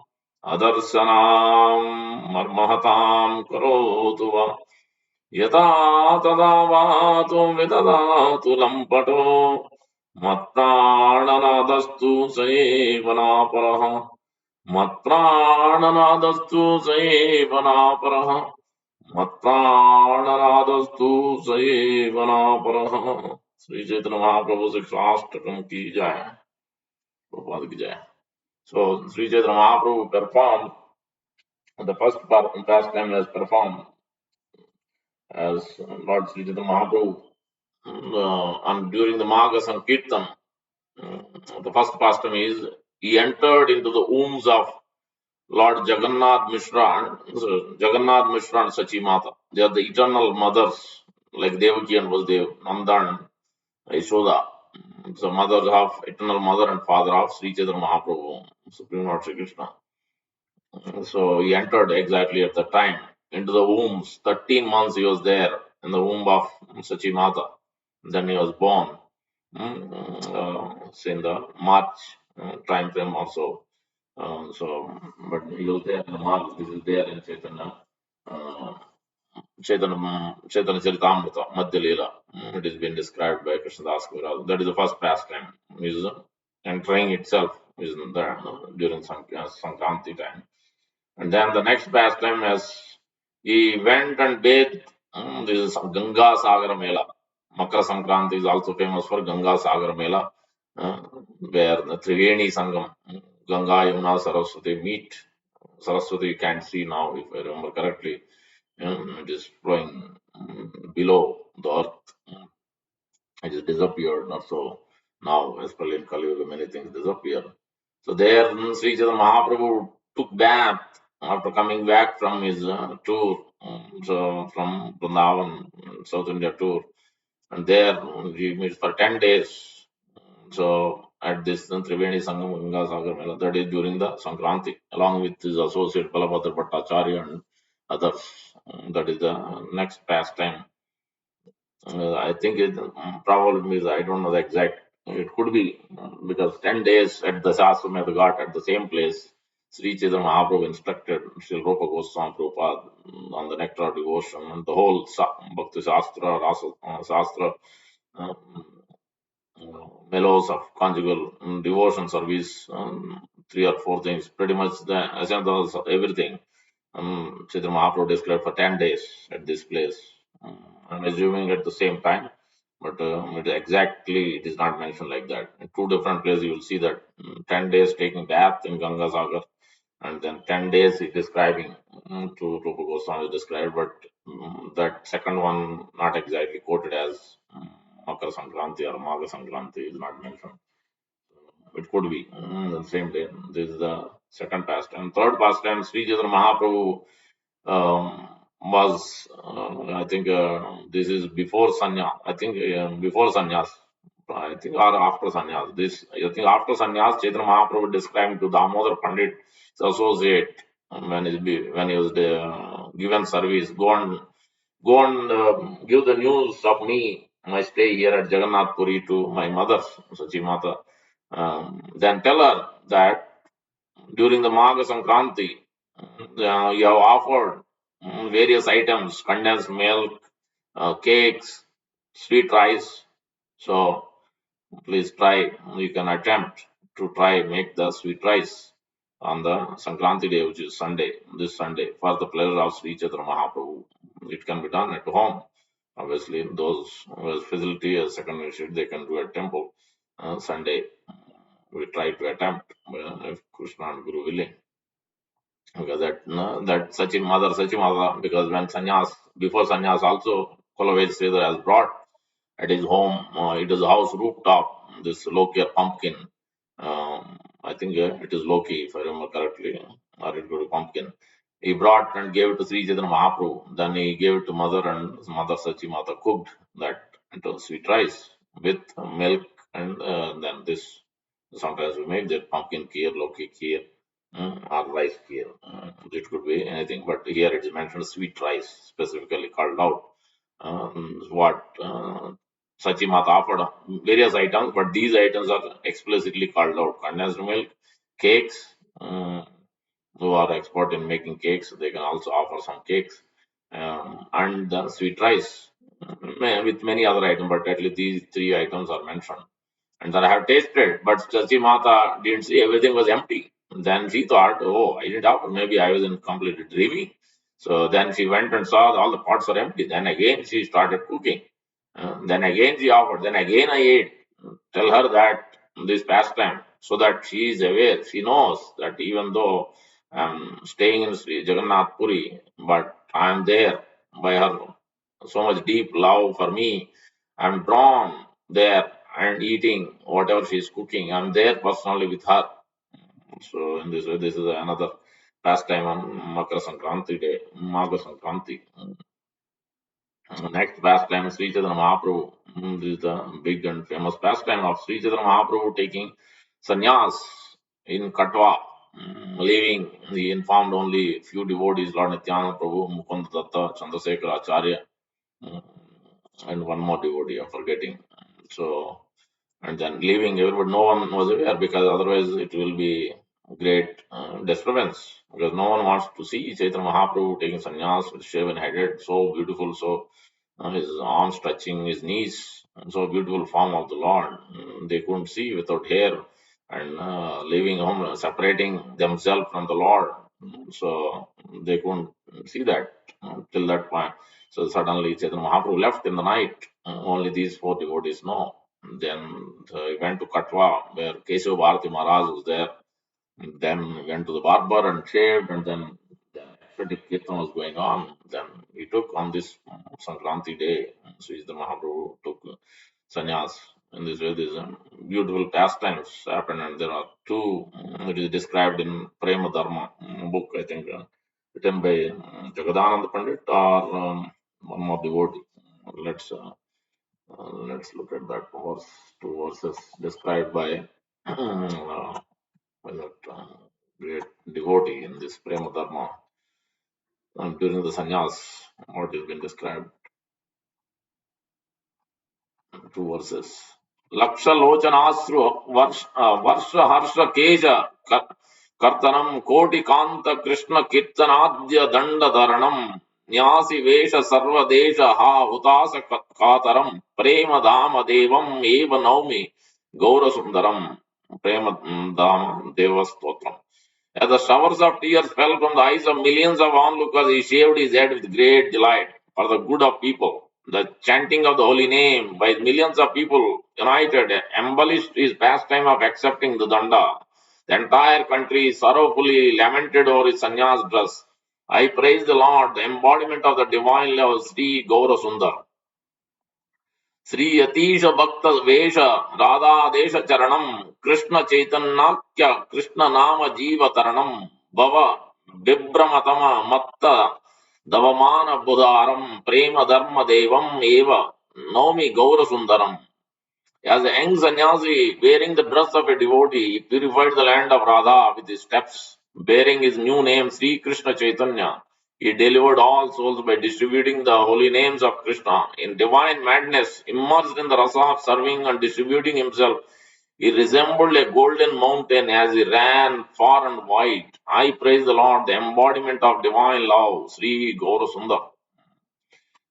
अदर्शनां मर्महतां करोतु वा यथा तदा वातो विददातु लम्पटो मत्प्राणनादस्तु स एव नापरः मत्प्राणनादस्तु स एव नापरः मत्प्राणनादस्तु सएवनापरः श्री चैतन्य महाप्रभु शिक्षाष्टकम की जाए, प्रभुपाद की जाए. So Sri Chaitanya Mahaprabhu performed the first pastime as performed as Lord Sri Chaitanya Mahaprabhu and during the Magha Sankirtan. The first pastime is he entered into the wombs of Lord Jagannath Mishra Jagannath Mishra and Sachi Mata. They are the eternal mothers, like Devaki and Vasudev, Nanda and Yashoda. So mothers of eternal mother and father of Sri Chaitanya Mahaprabhu, Supreme Lord Sri Krishna. So he entered exactly at the time into the wombs. 13 months he was there in the womb of Sachi Mata. Then he was born. In the March time frame also. But he was there in the March. This is there in Chaitanya. Chaitanya Charitamrita, Madhya Leela. It has been described by Krishnadas Kaviraj. That is the first pastime. Is entering itself is during Sankranti time. And then the next pastime as he went and bathed. This is Ganga Sagar Mela. Makara Sankranti is also famous for Ganga Sagar Mela, where the Triveni Sangam, Ganga, Yamuna, Saraswati meet. Saraswati you can't see now, if I remember correctly. It is flowing below the earth. It has disappeared. Not so now, especially in Kali Yuga, many things disappear. So there, Sri Chaitanya Mahaprabhu took bath after coming back from his tour, so from Vrindavan, South India tour, and there he meets for 10 days. So at this Triveni Sangam Ganga Sagar Mela, that is during the Sankranti, along with his associate Balabhadra Bhattacharya and others. That is the next pastime. I think it probably means I don't know the exact. It could be because 10 days at the Saswamedh Ghat at the same place, Sri Chaitanya Mahaprabhu instructed Sri Rupa Goswami Prabhupada on the nectar of devotion and the whole Bhakti Shastra, Shastra, uh, mellows of conjugal devotion service, three or four things, pretty much the essentials of everything. Chaitanya Mahaprabhu described for 10 days at this place. I'm assuming at the same time, but it is not mentioned like that. In two different places, you will see that 10 days taking bath in Ganga Sagar, and then 10 days he describing to Rupa Goswami is described, but that second one not exactly quoted as Makara Sankranti or Magha Sankranti is not mentioned. It could be the same day. This is the second pastime. Third pastime, Sri Chaitanya Mahaprabhu was, I think, this is before Sanya. I think before Sanyas. I think or after Sanyas. This I think after Sanyas, Chaitanya Mahaprabhu described to Damodar Pandit, his associate, when he was given service, go and give the news of me, my stay here at Jagannath Puri to my mother, Sachi Mata. Then tell her that during the Magha Sankranti, you have offered various items, condensed milk, cakes, sweet rice. So please try, you can attempt to try make the sweet rice on the Sankranti day, which is Sunday, this Sunday, for the pleasure of Sri Chaitanya Mahaprabhu. It can be done at home. Obviously, those who has facility as secondary shit, they can do at temple Sunday. We try to attempt if Krishna and Guru willing. Because that no, that Sachi Mother, because when sannyas before sannyas also Kolavej Sridhar has brought at his home, it is a house rooftop, this Loki pumpkin. I think it is Loki if I remember correctly, or it could be pumpkin. He brought and gave it to Sri Chaitanya Mahaprabhu. Then he gave it to mother, and his mother Sachi Mata cooked that into sweet rice with milk, and then this. Sometimes we make that pumpkin kheer, Loki kheer, or rice kheer. It could be anything, but here it is mentioned sweet rice specifically called out. What Sachimata offered various items, but these items are explicitly called out. Condensed milk, cakes. Who are expert in making cakes, they can also offer some cakes, and the sweet rice with many other items, but at least these three items are mentioned. And then I have tasted, but Chachi Mata didn't see everything was empty. Then she thought, oh, I didn't offer. Maybe I was in completely dreaming. So then she went and saw all the pots are empty. Then again she started cooking. Then again she offered. Then again I ate. Tell her that this pastime, so that she is aware. She knows that even though I'm staying in Sri Jagannath Puri, but I'm there by her so much deep love for me. I'm drawn there and eating whatever she's cooking. I'm there personally with her. So in this way, this is another pastime on Makara Sankranti day, Maga Sankranti. Next pastime is Sri Chaitanya Mahaprabhu. This is the big and famous pastime of Sri Chaitanya Mahaprabhu taking sannyas in Katwa, leaving. He informed only few devotees, Lord Nityananda Prabhu, Mukunda Datta, Chandrasekhar Acharya, mm, and one more devotee, I'm forgetting. So and then leaving everybody, no one was aware because otherwise it will be great disturbance because no one wants to see Chaitanya Mahaprabhu taking sannyas with shaven headed, so beautiful, so his arms touching his knees, and so beautiful form of the Lord. They couldn't see without hair and leaving home, separating themselves from the Lord. So they couldn't see that till that point. So suddenly Chaitanya Mahaprabhu left in the night. Only these four devotees know. Then he went to Katwa, where Keshav Bharati Maharaj was there. And then went to the barber and shaved, and then the ecstatic kirtan was going on. Then he took on this Sankranti day, Sri Mahaprabhu took sannyas. In this way, these beautiful pastimes happened, and there are two. It is described in Prema Dharma book, I think, written by Jagadananda Pandit or one more devotee. Let's let's look at that verse, two verses described by that great devotee in this Prema Dharma during the sannyas, what has been described, two verses. Laksha Lochanasru Varsha Harsha Keja Kartanam Koti Kanta Krishna Kirtanadya Danda Dharanam Nyasi Vesha Sarva Desha Ha Hutasa Kataram Prema Dama Devam Eva Naumi Gaura Sundaram Prema Dama Deva Stotram. As the showers of tears fell from the eyes of millions of onlookers, he shaved his head with great delight for the good of people. The chanting of the holy name by millions of people united embellished his pastime of accepting the danda. The entire country sorrowfully lamented over his sannyas dress. I praise the Lord, the embodiment of the divine love, Sri Gaura Sundar. Shri Yatish भक्त वेश राधा देश चरणम कृष्ण चैतन्याख्य कृष्ण नाम जीव तरणम भव विभ्रमतम मत्त दवमान बुधारम प्रेम धर्म देवम एव नौमि गौर Sundaram. As a young sannyasi wearing the dress of a devotee, he purified the land of Radha with his steps, bearing his new name Sri Krishna Chaitanya. He delivered all souls by distributing the holy names of Krishna. In divine madness, immersed in the rasa of serving and distributing himself, he resembled a golden mountain as he ran far and wide. I praise the Lord, the embodiment of divine love, Sri Gaura Sundar.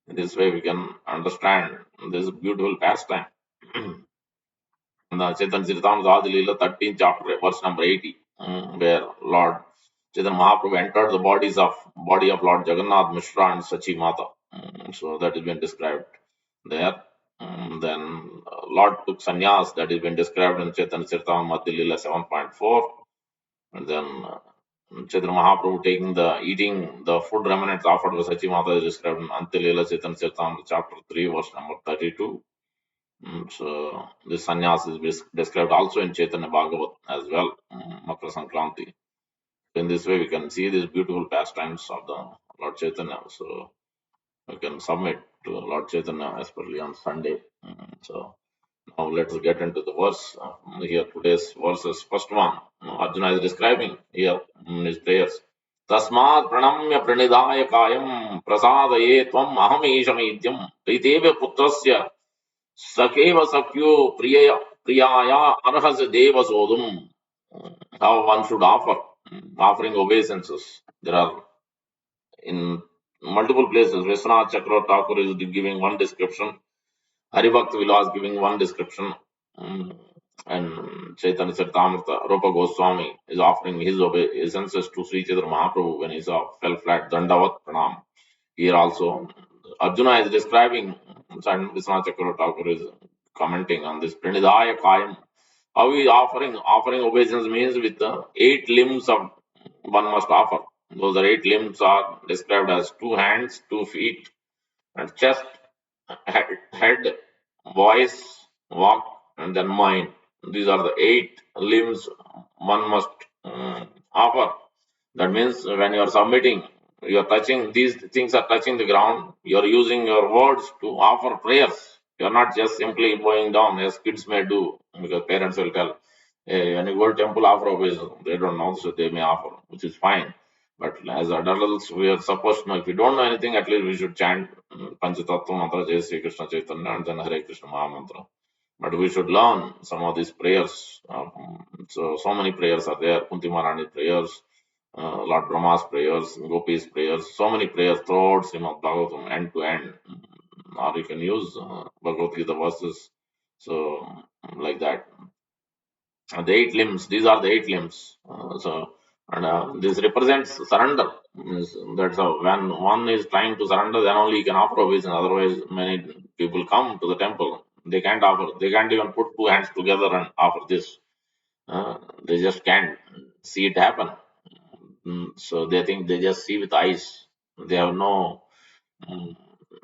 In this way, we can understand this beautiful pastime. The Chaitanya Charitamrita Adilila 13th chapter, verse number 80, where Lord Chaitanya Mahaprabhu entered the body of Lord Jagannath Mishra and Sachi Mata. So that has been described there. Then Lord took sannyas, that has been described in Chaitanya Charitamrita Adilila 7.4. And then Chaitanya Mahaprabhu eating the food remnants offered by Sachi Mata is described in Antilila Chaitanya Charitamrita chapter 3, verse number 32. So this sannyas is described also in Chaitanya Bhagavat as well, Makara Sankranti. In this way, we can see these beautiful pastimes of the Lord Chaitanya. So we can submit to Lord Chaitanya especially on Sunday. So now let's get into the verse. Here today's verses. First one, Arjuna is describing here in his prayers. Tasmat pranamya pranidaya kayam prasadaye tvam aham ishamidhyam priteve putrasya Sakeva Sakyo Priyaya Arhas Deva Sodum. How one should offer, offering obeisances. There are in multiple places. Vishwanath Chakra Thakur is giving one description. Haribhakt Vilas giving one description. And Chaitanya Charitamrita, Rupa Goswami is offering his obeisances to Sri Chaitanya Mahaprabhu when he saw fell flat, Dandavat Pranam. Here also, Arjuna is describing, and Vishwanath Chakravarti Thakur is commenting on this. Pranidaya Kayam. How he offering obeisance means with the 8 limbs of one must offer. Those are 8 limbs are described as 2 hands, 2 feet, and chest, head, voice, walk, and then mind. These are the 8 limbs one must offer. That means when you are submitting, you are touching, these things are touching the ground. You are using your words to offer prayers. You are not just simply bowing down as kids may do, because parents will tell, hey, when you go to temple, offer obeisance. They don't know, so they may offer, which is fine. But as adults, we are supposed to know. If we don't know anything, at least we should chant Panchatattva mantra, Jai Sri Krishna Chaitanya, and then Hare Krishna Maha Mantra. But we should learn some of these prayers. So many prayers are there. Kunti Maharani prayers, Lord Brahma's prayers, Gopi's prayers, so many prayers throughout Srimad Bhagavatam, end to end. Or you can use Bhagavad Gita verses. So, like that. The 8 limbs, these are the 8 limbs. And this represents surrender. That's how when one is trying to surrender, then only he can offer obeisance. Otherwise, many people come to the temple. They can't offer. They can't even put 2 hands together and offer this. They just can't see it happen. So they think they just see with eyes. They have no mm,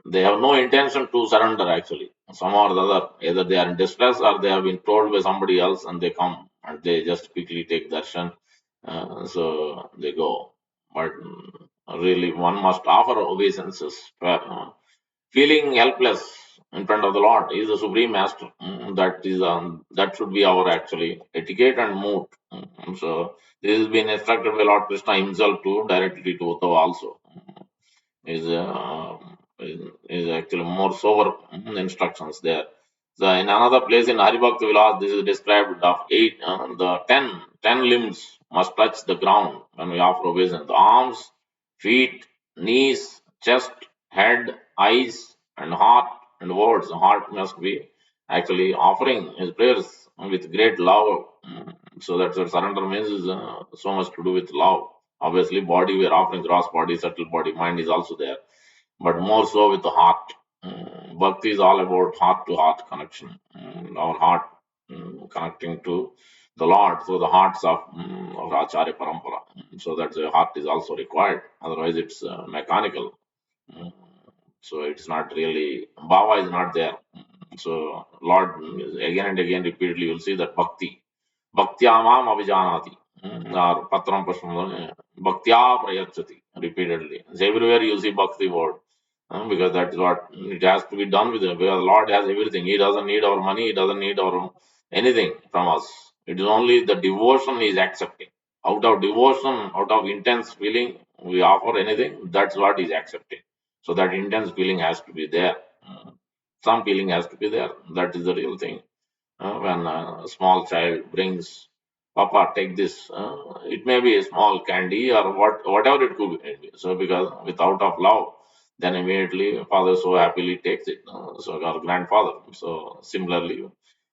they have no intention to surrender actually. Some or the other, either they are in distress or they have been told by somebody else and they come and they just quickly take darshan. So they go. But really, one must offer obeisances. Feeling helpless in front of the Lord. He is the supreme master. That should be our actually etiquette and mood. So this has been instructed by Lord Krishna himself to directly to Uddhava also. Is actually more sober instructions there. So in another place in Haribhakti Vilas, this is described of the 10 limbs must touch the ground when we offer obeisance. The arms, feet, knees, chest, head, eyes, and heart and words. The heart must be actually offering his prayers with great love. So that's what surrender means is so much to do with love. Obviously, body we are offering gross body, subtle body, mind is also there, but more so with the heart. Bhakti is all about heart to heart connection. Our heart connecting to the Lord through the hearts of Acharya Parampara. So that the heart is also required. Otherwise, it's mechanical. Mm, So it's not really, Bhava is not there. So Lord, again and again, repeatedly, you'll see that Bhakti. Bhaktyamam Abhijanati. Or Patram Pashmam, Bhaktya Prayachati, repeatedly. So everywhere you see Bhakti word. Because that's what it has to be done with him. Because Lord has everything. He doesn't need our money. He doesn't need our anything from us. It is only the devotion he is accepting. Out of devotion, out of intense feeling, we offer anything. That's what he is accepting. So that intense feeling has to be there. Some feeling has to be there. That is the real thing. When a small child brings, Papa, take this. It may be a small candy or whatever it could be. So because without of love, then immediately father so happily takes it. So our grandfather. So similarly,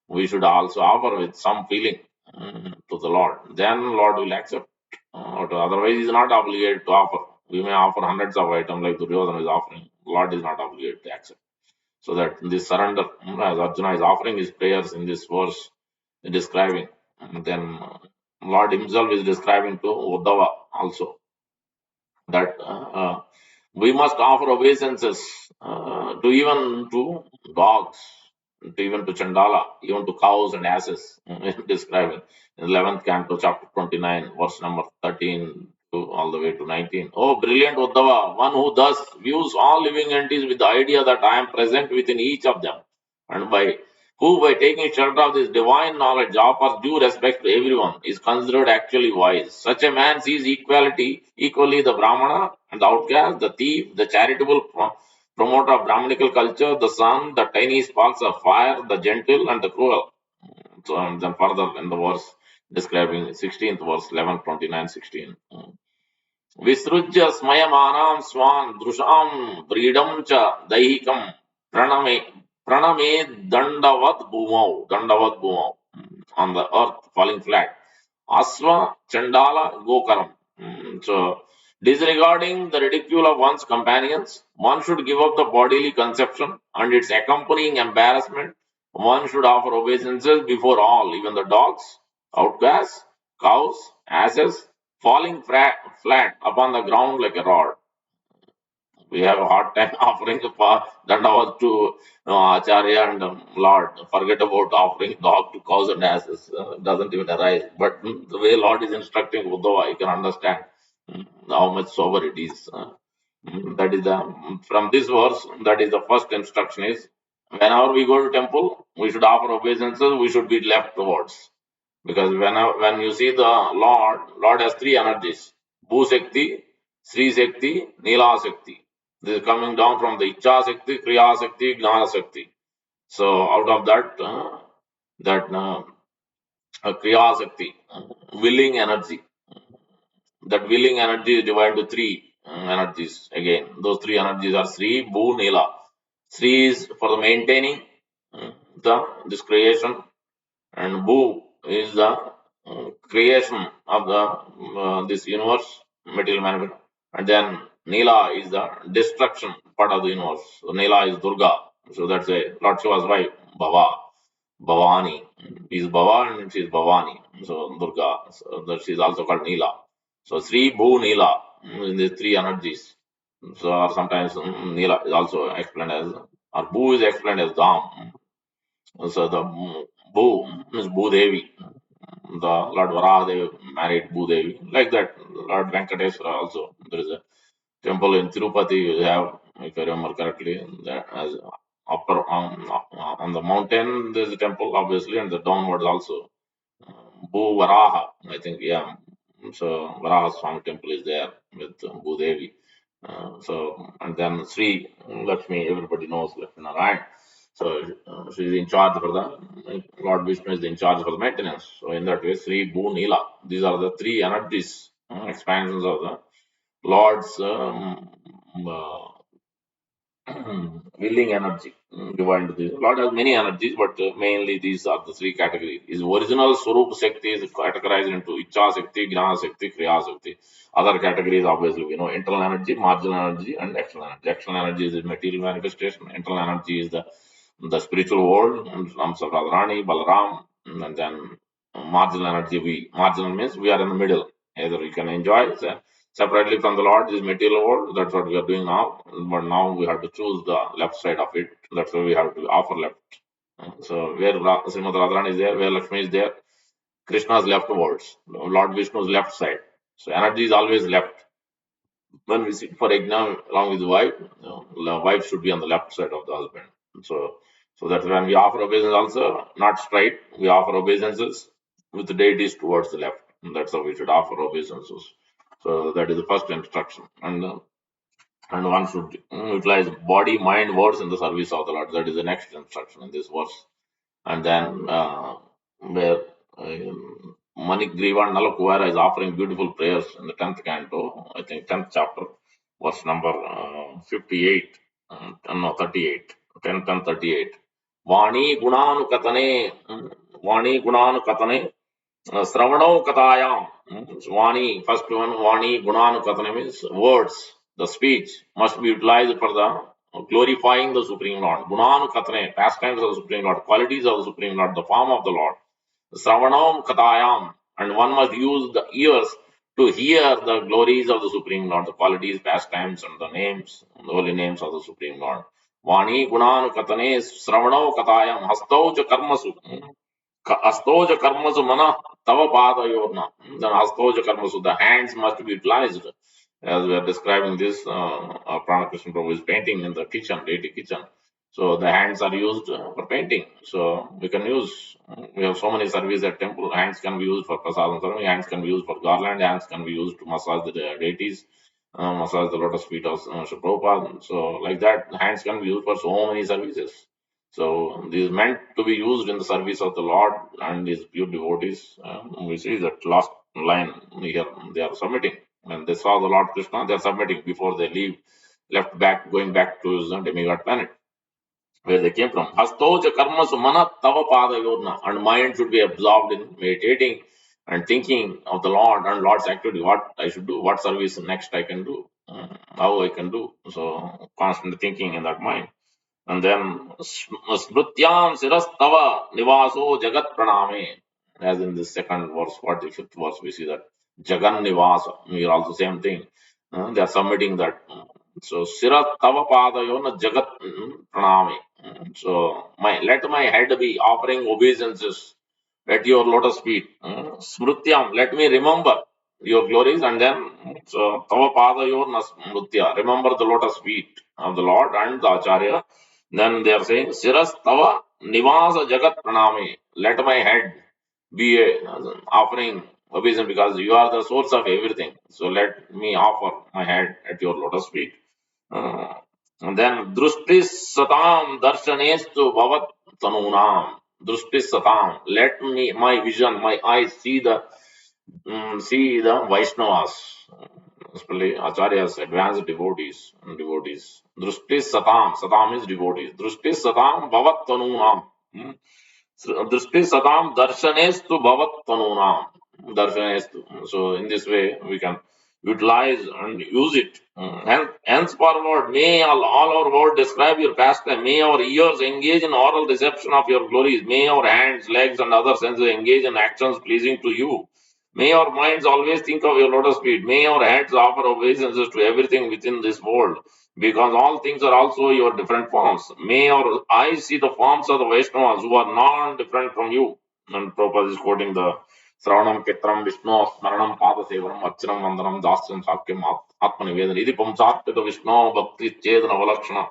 we should also offer with some feeling to the Lord. Then Lord will accept. Otherwise, he is not obligated to offer. We may offer hundreds of items like Duryodhana is offering. Lord is not obligated to accept. So that this surrender, as Arjuna is offering his prayers in this verse, describing, and then Lord himself is describing to Uddhava also that we must offer obeisances to even to dogs, to even to Chandala, even to cows and asses, describing in 11th canto, chapter 29, verse number 13 to all the way to 19. Oh, brilliant Uddhava, one who thus views all living entities with the idea that I am present within each of them, and by taking shelter of this divine knowledge offers due respect to everyone, is considered actually wise. Such a man sees equally the Brahmana and the outcast, the thief, the charitable promoter of Brahmanical culture, the sun, the tiny sparks of fire, the gentle and the cruel. So, and then further in the verse describing 16th verse 11, 29, 16. विसृज्य स्मयमानां स्वान् दृशां व्रीडं च दैहिकं प्रणमे प्रणमे दण्डवत् भूमौ on the earth, falling flat. Asva Chandala Gokaram. So, disregarding the ridicule of one's companions, one should give up the bodily conception and its accompanying embarrassment. One should offer obeisances before all, even the dogs, outcasts, cows, asses, falling flat upon the ground like a rod. We have a hard time offering Dandavas to Acharya and Lord. Forget about offering dog to cows and asses. Doesn't even arise. But the way Lord is instructing Uddhava, I can understand how much sober it is. That is the from this verse. That is the first instruction is whenever we go to temple, we should offer obeisances. We should be left towards. Because when you see the Lord has three energies: Bhu Shakti, Sri Shakti, Nila Shakti. This is coming down from the Icha Shakti, Kriya Shakti, Gnana Shakti. So out of that Kriya Shakti, willing energy. That willing energy is divided into three energies. Again, those three energies are Sri, Bhu, Nila. Sri is for the maintaining the this creation, and Bhu is the creation of the this universe, material manifest, and then Nila is the destruction part of the universe. So Nila is Durga, so that's a Lord Shiva's wife, Bhavani is Bhava and she is Bhavani. So Durga, so that she is also called Nila. So Sri, Bhu, Nila, in these three energies. So or sometimes Nila is also explained as, or Bhu is explained as Dham. So the Bhu is Bhudevi. The Lord Varahadev married Bhudevi. Like that, Lord Venkateswara also. There is a temple in Tirupati. We have, if I remember correctly, that as upper on the mountain there is a temple, obviously, and the downwards also. Bhu Varaha, I think, yeah. So Varaha Swami temple is there with Bhudevi. And then Sri Lakshmi, everybody knows Lakshmi Narayan. So she is in charge for the Lord Vishnu is in charge for the maintenance. So in that way, Sri Bhu Nila. These are the three energies, expansions of the Lord's willing energy divided into these. Lord has many energies, but mainly these are the three categories. His original Swarup Shakti is categorized into Icha Shakti, Gnana Shakti, Kriya Shakti. Other categories, obviously, we know internal energy, marginal energy, and external energy. External energy is the material manifestation. Internal energy is the spiritual world, in terms of Radharani, Balaram, and then marginal energy. Marginal means we are in the middle. Either we can enjoy separately from the Lord, this material world. That's what we are doing now. But now we have to choose the left side of it. That's why we have to offer left. So where Srimad Radharani is there, where Lakshmi is there, Krishna's leftwards, Lord Vishnu's left side. So energy is always left. When we sit for exam along with the wife, the wife should be on the left side of the husband. So, so that when we offer obeisance also, not straight, we offer obeisances with the deities towards the left. And that's how we should offer obeisances. So that is the first instruction. And one should utilize body, mind, words in the service of the Lord. That is the next instruction in this verse. And then where Manikgriva Nalakuvara is offering beautiful prayers in the 10th canto, I think 10th chapter, verse number 58, no, 38, 10, 10, 38. Vani Gunanu Katane, Vani Gunanu Katane, Sravanau Katayam. Vani, first one, Vani Gunanu Katane means words, the speech must be utilized for the glorifying the Supreme Lord. Gunanu Katane, pastimes of the Supreme Lord, qualities of the Supreme Lord, the form of the Lord. Sravanam Katayam, and one must use the ears to hear the glories of the Supreme Lord, the qualities, pastimes, and the names, the holy names of the Supreme Lord. Vani Gunanu Katane, Sravanau Katayam, Hastauja Karmasu. Astoja karmasu mana tava padayorna. Then astoja karmasu, the hands must be utilized. As we are describing this, Prana Krishna Prabhu is painting in the kitchen, deity kitchen. So the hands are used for painting. So we can use, we have so many services at temple. Hands can be used for prasadam ceremony, hands can be used for garland, hands can be used to massage the deities, massage the lotus feet of Sri Prabhupada. So like that, hands can be used for so many services. So this is meant to be used in the service of the Lord and His pure devotees. We see that last line here, they are submitting. When they saw the Lord Krishna, they are submitting before they leave, left back, going back to his demigod planet. where they came from. Hastoja karmasu mana tava padayorna, and mind should be absorbed in meditating and thinking of the Lord and Lord's activity, what I should do, what service next I can do, how I can do. So constantly thinking in that mind. And then Smrutyam Sirastava Nivaso Jagat Praname. As in the second verse, 45th verse, we see that Jagan Nivasa. We are also same thing. They are submitting that. So Siratava Padayona Jagat Praname. So let my head be offering obeisances at your lotus feet. Smrutyam, let me remember your glories, and then so Tava Padayona Smrutya. Remember the lotus feet of the Lord and the Acharya. Then they are saying, Siras Tava Nivasa Jagat Praname. Let my head be a offering obeisance because you are the source of everything. So let me offer my head at your lotus feet. Uh, and then Drushti Satam Darshanestu Bhavat Tanunam. Drushti Satam. Let me, my vision, my eyes see the Vaishnavas, especially Acharyas, advanced devotees. Drushti Satam. Satam is devotees. Drushti Satam Bhavat Tanunam. Drushti Satam Darshanestu Bhavat Tanunam. Darshanestu. So in this way we can utilize and use it. Henceforward, may all our words describe your pastime. May our ears engage in oral reception of your glories. May our hands, legs, and other senses engage in actions pleasing to you. May our minds always think of your lotus feet. May our heads offer obeisances to everything within this world, because all things are also your different forms. May our eyes see the forms of the Vaishnavas who are non-different from you. And Prabhupada is quoting the Sravanam Kitram Vishnu Smaranam Pada Sevaram Achanam Vandanam Dasyam Sakyam Atmanivedan Idi Pamsarpita Vishnu Bhakti Chedana Valakshana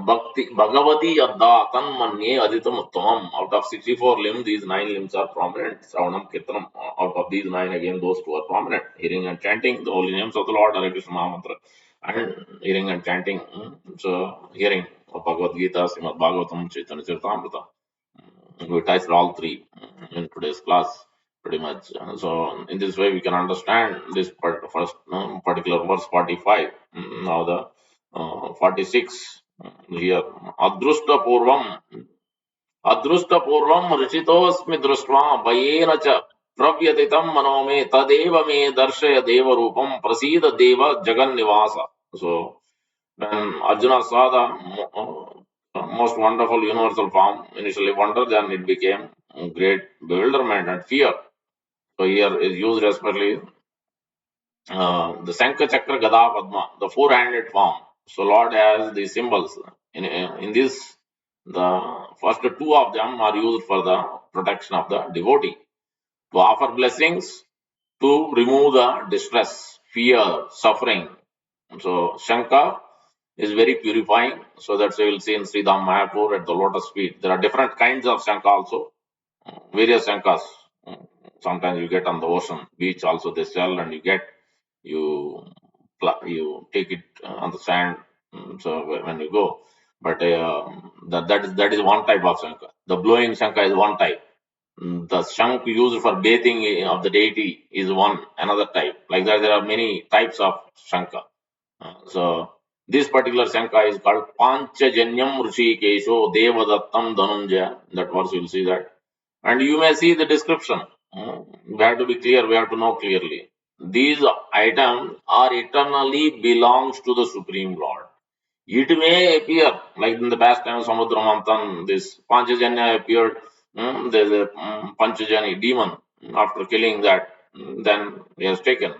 Bhakti Bhagavati Yadda Tanmanye Aditam Uttamam. Out of 64 limbs, these 9 limbs are prominent. Sravanam Kitram, out of these 9, again, those 2 are prominent. Hearing and chanting the holy names of the Lord, Hare Krishna Mahamantra, and hearing and chanting. So, hearing of Bhagavad Gita, Srimad Bhagavatam, Chaitanya Charitamrita. We touched all three in today's class, pretty much. So, in this way, we can understand this first particular verse 45. Now, the 46 here. Adrushta Purvam. Adrushta Purvam Rishitosmi Drushva Bayena Cha Pravyatitam Manome Tadeva Me Darshaya Deva Rupam Prasida Deva Jagan Nivasa. So, when Arjuna saw the most wonderful universal form, initially wonder, then it became great bewilderment and fear. So here is used respectively the Sankha Chakra Gada Padma, the four-handed form. So Lord has the symbols. In this, the first two of them are used for the protection of the devotee, to offer blessings, to remove the distress, fear, suffering. So Shankha is very purifying. So that's why we'll see in Sridham Mayapur at the lotus feet. There are different kinds of Shankha also, various Shankhas. Sometimes you get on the ocean, beach also they sell, and you you take it on the sand. So when you go, but that is one type of Shankha. The blowing Shankha is one type. The shank used for bathing of the deity is one another type. Like that, there are many types of Shankha. So this particular Shankha is called Panchajanyam Rishikesho Devadattam Dhanunjaya. That verse you will see that. And you may see the description. We have to be clear, we have to know clearly. These items are eternally belongs to the Supreme Lord. It may appear, like in the past time, Samudra Manthan, this Panchajanya appeared, there's a Panchajani demon. After killing that, then he has taken.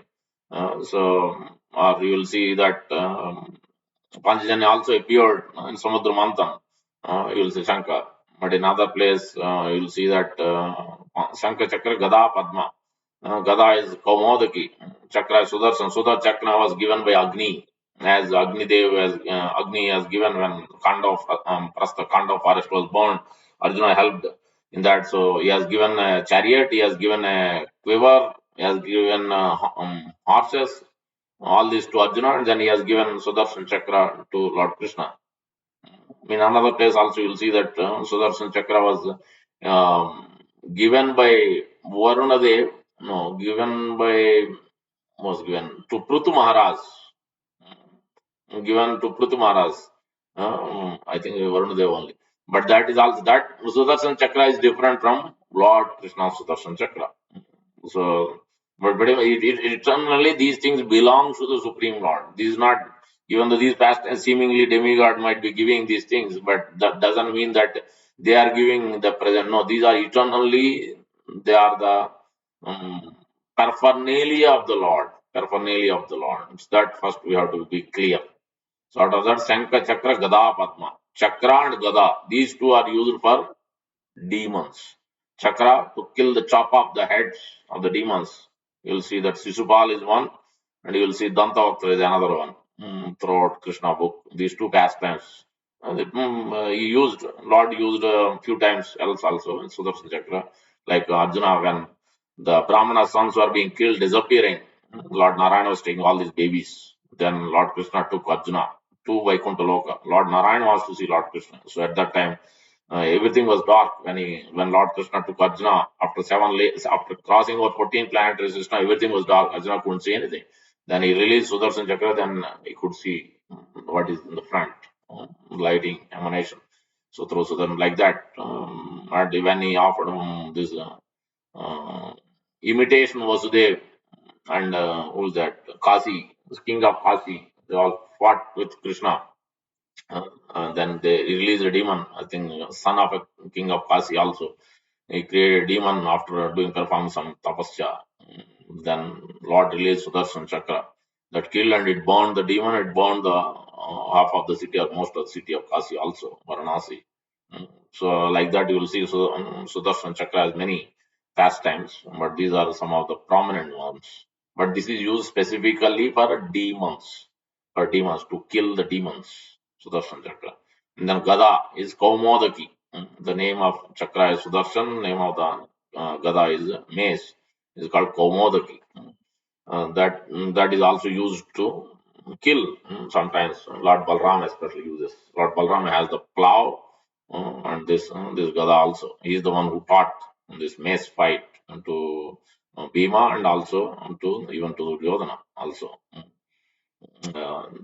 Or you will see that Panchajanya also appeared in Samudra Manthan. You will see Shankar. But in other place, you will see that Shankar Chakra Gada Padma. Gada is Kaumodaki. Chakra is Sudarshan. Sudar Chakra was given by Agni, as Agni Dev, as Agni has given when Kanda forest was burned. Arjuna helped in that. So he has given a chariot, he has given a quiver, he has given horses, all these to Arjuna, and then he has given Sudarshan Chakra to Lord Krishna. In another place also you will see that Sudarshan Chakra given by Varuna Dev, no, was given to Prutu Maharaj, given to Prutu Maharaj. I think Varuna Dev only. But that is also that Sudarshan Chakra is different from Lord Krishna's Sudarshan Chakra. So, but eternally these things belong to the Supreme Lord. This is not, even though these past seemingly demigod might be giving these things, but that doesn't mean that they are giving the present. No, these are eternally, they are the paraphernalia of the Lord. Paraphernalia of the Lord. It's that first we have to be clear. So out of that, Shankha Chakra, Gada Padma. Chakra and Gada, these two are used for demons. Chakra to kill the chop off the heads of the demons. You will see that Sisupal is one, and you will see Dantavaktra is another one. Throughout Krishna book, these two pastimes. Lord used a few times else also in Sudarshan Chakra, like Arjuna when the Brahmana sons were being killed, disappearing. Lord Narayana was taking all these babies. Then Lord Krishna took Arjuna to Vaikuntha Loka. Lord Narayana wants to see Lord Krishna. So at that time, everything was dark when Lord Krishna took Arjuna after after crossing over 14 planetary systems. Everything was dark. Arjuna couldn't see anything. Then he released Sudarshan Chakra. Then he could see what is in the front, lighting emanation. So through Sudarshan like that. And when he offered this imitation Vasudev and who's that? Kasi, the king of Kasi. They all fought with Krishna. Then they released a demon, I think, son of a king of Kasi also. He created a demon after performing some tapasya. Then Lord released Sudarshan Chakra that killed and it burned the demon, it burned the half of the city or most of the city of Kasi also, Varanasi. So like that you will see Sudarshan Chakra has many pastimes, but these are some of the prominent ones. But this is used specifically for demons to kill the demons. Sudarshan Chakra. And then Gada is Kaumodaki. The name of Chakra is Sudarshan, name of the Gada is Mace. It's called Kaumodaki. That is also used to kill. Sometimes Lord Balram especially uses. Lord Balram has the plow and this Gada also. He is the one who taught this mace fight to Bhima and also to even to Duryodhana also.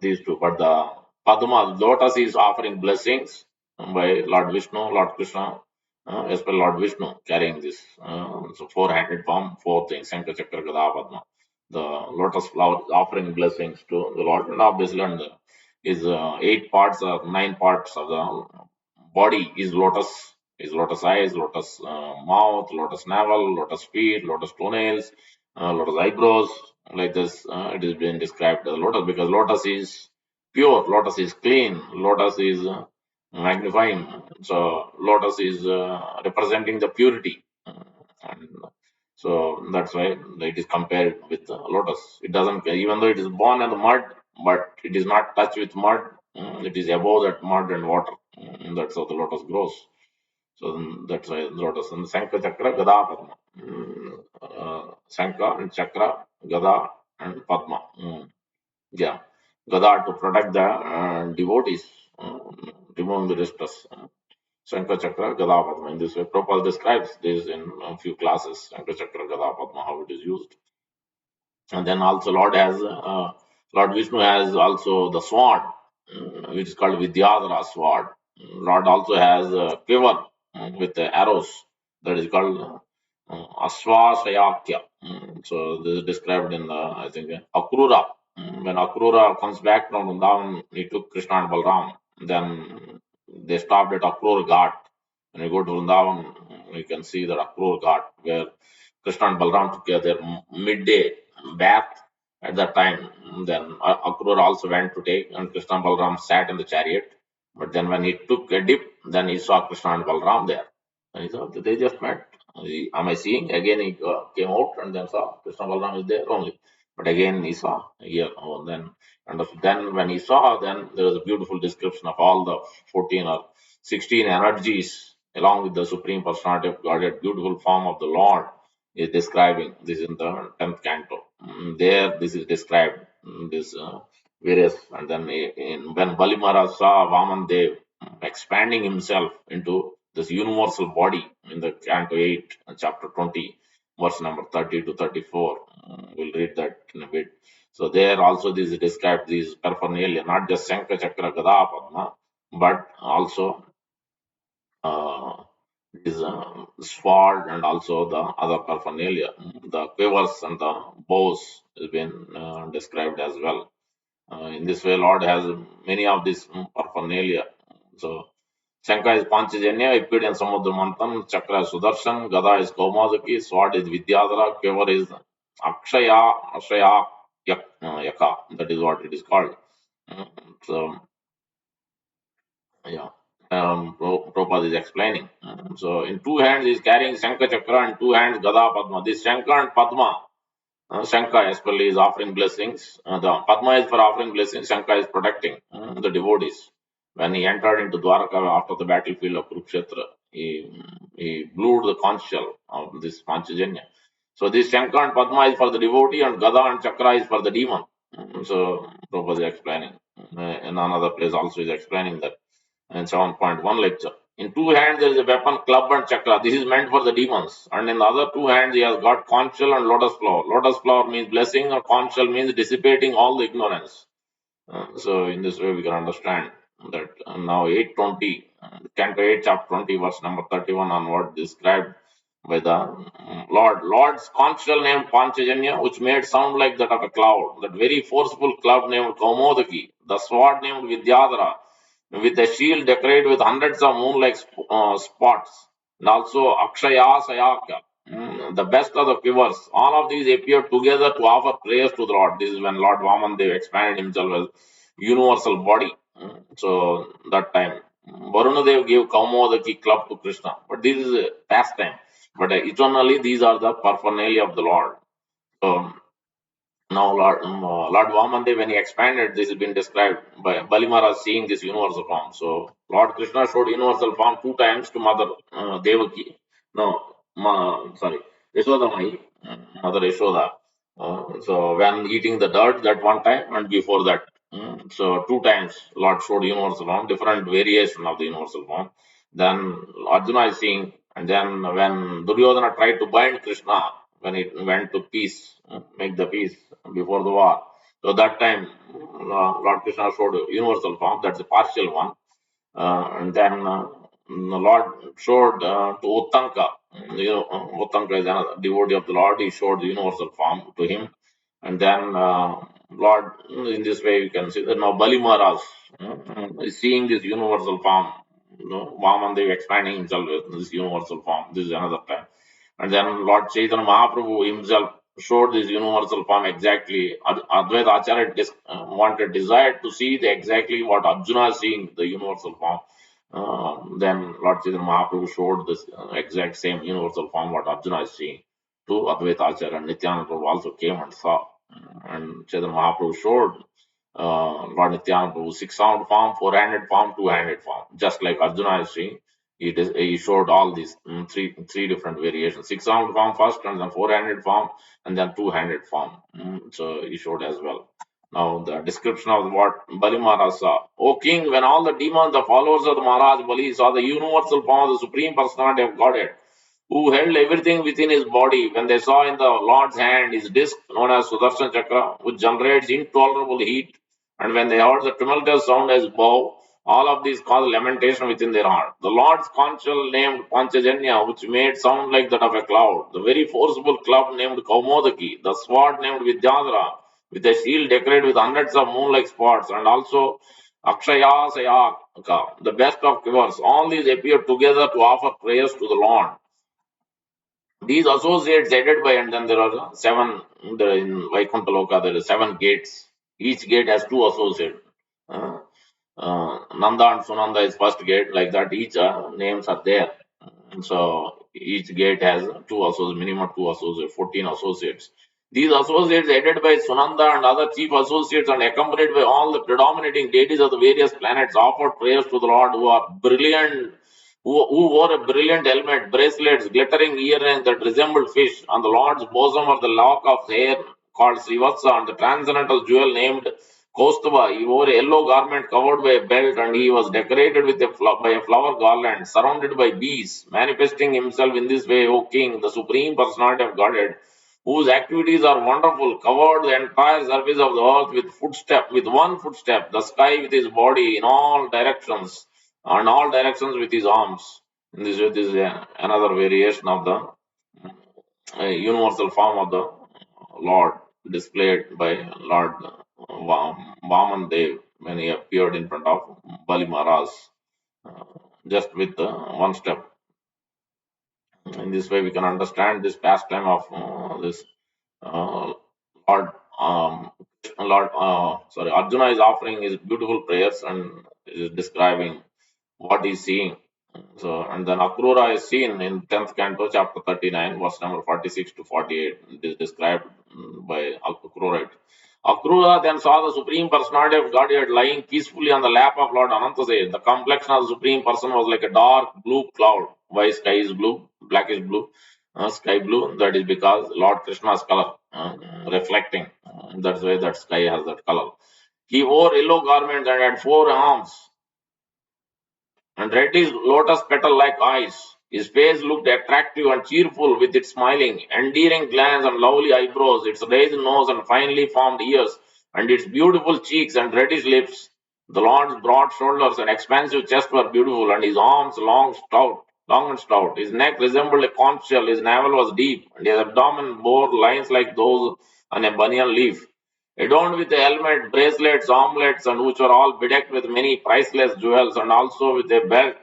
These two. But the Padma, lotus is offering blessings by Lord Vishnu, Lord Krishna, as well Lord Vishnu carrying this. So four-handed form, four things, Shankha, Chakra, Gada, Padma. The lotus flower is offering blessings to the Lord. And obviously, and is 8 parts or 9 parts of the body is lotus eyes, lotus mouth, lotus navel, lotus feet, lotus toenails, lotus eyebrows, like this. It is being described as lotus because lotus is pure, lotus is clean, lotus is magnifying. So lotus is representing the purity. And so that's why it is compared with lotus. It doesn't, even though it is born in the mud, but it is not touched with mud. It is above that mud and water. That's how the lotus grows. So that's why lotus and Shankha Chakra, Gada, Padma. Shankha and Chakra, Gada and Padma. Yeah, Gada to protect the devotees, remove the distress. Shankha Chakra, Gada, Padma. In this way, Prabhupada describes this in a few classes. Shankha Chakra, Gada, Padma, how it is used. And then also Lord Vishnu has also the sword, which is called Vidyadhara sword. Lord also has a quiver with the arrows that is called Aswasayakya. So this is described in the, I think, Akrura. When Akrura comes back from Vrindavan, he took Krishna and Balram. Then they stopped at Akrur Ghat. When you go to Vrindavan, you can see that Akrur Ghat where Krishna and Balram took their midday bath at that time. Then Akrura also went to take, and Krishna and Balram sat in the chariot. But then when he took a dip, then he saw Krishna and Balram there. And he thought, they just met. Am I seeing? Again, he came out and then saw Krishna Balram is there only. But again, he saw here. Oh, then when he saw, then there was a beautiful description of all the 14 or 16 energies along with the Supreme Personality of Godhead, beautiful form of the Lord is describing this in the 10th canto. There, this is described, this various, and then when Bali Maharaj saw Vaman Dev expanding himself into this universal body in the canto 8, chapter 20, verse number 30 to 34, we'll read that in a bit. So there also this is described, these paraphernalia, not just Shankha, Chakra, Gada, Padma, but also his sword and also the other paraphernalia, the quivers and the bows has been described as well. In this way, Lord has many of these paraphernalia. So Shankha is Panchajanya, Ipid and Samudra Chakra is Sudarshan, Gada is Kaumadaki, Sword is Vidyadhara, Quiver is Akshaya Yaka. That is what it is called. Mm, So, yeah. Prabhupada is explaining. So, in two hands, he is carrying Shankha Chakra, and two hands, Gada Padma. This Shankha and Padma, Shankha especially is offering blessings. The Padma is for offering blessings. Shankha is protecting the devotees. When he entered into Dwaraka after the battlefield of Kurukshetra, he blew the conch shell of this Panchajanya. So this Shankha and Padma is for the devotee, and Gada and Chakra is for the demon. So Prabhupada is explaining. In another place also is explaining that in 7.1 lecture. In two hands there is a weapon, club and chakra. This is meant for the demons. And in the other two hands he has got conch shell and lotus flower. Lotus flower means blessing, or conch shell means dissipating all the ignorance. So in this way we can understand that now 820, Canto 8, chapter 20, verse number 31 onward, described by the Lord. Lord's conch shell named Panchajanya, which made sound like that of a cloud. That very forceful club named Kaumodaki. The sword named Vidyadhara, with a shield decorated with hundreds of moon-like spots, and also Akshaya Sayaka, the best of the quivers. All of these appeared together to offer prayers to the Lord. This is when Lord Vamandev expanded himself as universal body. So that time, Varunadev gave Kaumodaki club to Krishna, but this is a pastime. But eternally, these are the paraphernalia of the Lord. So now, Lord Vamandev, when he expanded, this has been described by Bali Maharaj seeing this universal form. So, Lord Krishna showed universal form two times to Mother Devaki. No, sorry, Yashoda Mai, Mother Yashoda. So, when eating the dirt, that one time, and before that. So, two times, Lord showed universal form, different variation of the universal form. Then Arjuna is seeing, and then when Duryodhana tried to bind Krishna, when it went to peace, make the peace before the war. So that time, Lord Krishna showed universal form. That's a partial one. And then the Lord showed to Uttanka. Uttanka is another devotee of the Lord. He showed the universal form to him. And then Lord, in this way, you can see that now Bali Maharaj is seeing this universal form. Vamandev expanding himself with this universal form. This is another time. And then Lord Chaitanya Mahaprabhu himself showed this universal form exactly. Advaita Acharya desired to see the exactly what Arjuna is seeing, the universal form. Then Lord Chaitanya Mahaprabhu showed this exact same universal form what Arjuna is seeing to Advaita Acharya. And Nityananda Prabhu also came and saw. And Chaitanya Mahaprabhu showed Lord Nityananda Prabhu six-sound form, four-handed form, two-handed form, just like Arjuna is seeing. He showed all these three different variations: six-sound form first, and then four-handed form, and then two-handed form. So he showed as well. Now the description of what Bali Maharaj saw. O king, when all the demons, the followers of the Maharaj Bali, saw the universal form of the Supreme Personality of Godhead, who held everything within his body, when they saw in the Lord's hand his disc known as Sudarshan Chakra, which generates intolerable heat, and when they heard the tumultuous sound as bow, all of these caused lamentation within their heart. The Lord's conch shell named Panchajanya, which made sound like that of a cloud, the very forcible club named Kaumodaki, the sword named Vidyadhara, with a shield decorated with hundreds of moon-like spots, and also Akshaya Sayaka, the best of quivers. All these appeared together to offer prayers to the Lord. These associates headed by, and then there are seven, in Vaikuntha Loka, there are seven gates. Each gate has two associates. Uh, Nanda and Sunanda is first gate, like that. Each names are there. So each gate has two associates, minimum two associates, 14 associates. These associates, headed by Sunanda and other chief associates and accompanied by all the predominating deities of the various planets, offered prayers to the Lord, who are brilliant, who wore a brilliant helmet, bracelets, glittering earrings that resembled fish. On the Lord's bosom were the lock of hair called Srivatsa, and the transcendental jewel named Kaustubha. He wore a yellow garment covered by a belt, and he was decorated with by a flower garland, surrounded by bees, manifesting himself in this way, O King, the Supreme Personality of Godhead, whose activities are wonderful, covered the entire surface of the earth with one footstep, the sky with his body in all directions, and all directions with his arms. This is another variation of the universal form of the Lord displayed by Lord Vaman Dev when he appeared in front of Bali Maharaj, uh, just with one step. In this way, we can understand this pastime of this uh, Lord. Sorry, Arjuna is offering his beautiful prayers and is describing what he's seeing. So, and then Akrura is seen in 10th canto, chapter 39, verse number 46 to 48. It is described by Akrura. Akrura then saw the Supreme Personality of Godhead lying peacefully on the lap of Lord Ananta. The complexion of the Supreme Person was like a dark blue cloud. Why sky is blue, black is blue, sky blue? That is because Lord Krishna's color reflecting. That's why that sky has that color. He wore yellow garments and had 4 arms and red his lotus petal like eyes. His face looked attractive and cheerful with its smiling, endearing glance and lovely eyebrows, its raised nose and finely formed ears, and its beautiful cheeks and reddish lips. The Lord's broad shoulders and expansive chest were beautiful, and his arms long and stout. His neck resembled a conch shell, his navel was deep, and his abdomen bore lines like those on a banyan leaf. Adorned with a helmet, bracelets, armlets, and which were all bedecked with many priceless jewels, and also with a belt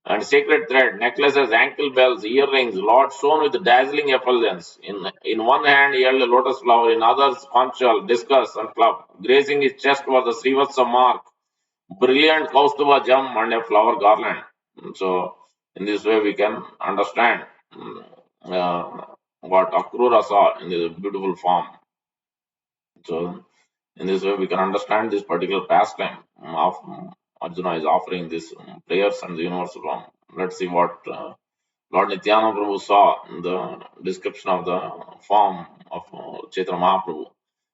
and sacred thread, necklaces, ankle bells, earrings, Lord shone with dazzling effulgence. In one hand he held a lotus flower, in others conch shell, discus, and club. Grazing his chest was the Srivatsa mark, brilliant Kaustuba gem, and a flower garland. So, in this way, we can understand what Akrura saw in this beautiful form. So, in this way, we can understand this particular pastime of Arjuna is offering these prayers and the universal form. Let's see what Lord Nityananda Prabhu saw in the description of the form of Chaitanya Mahaprabhu.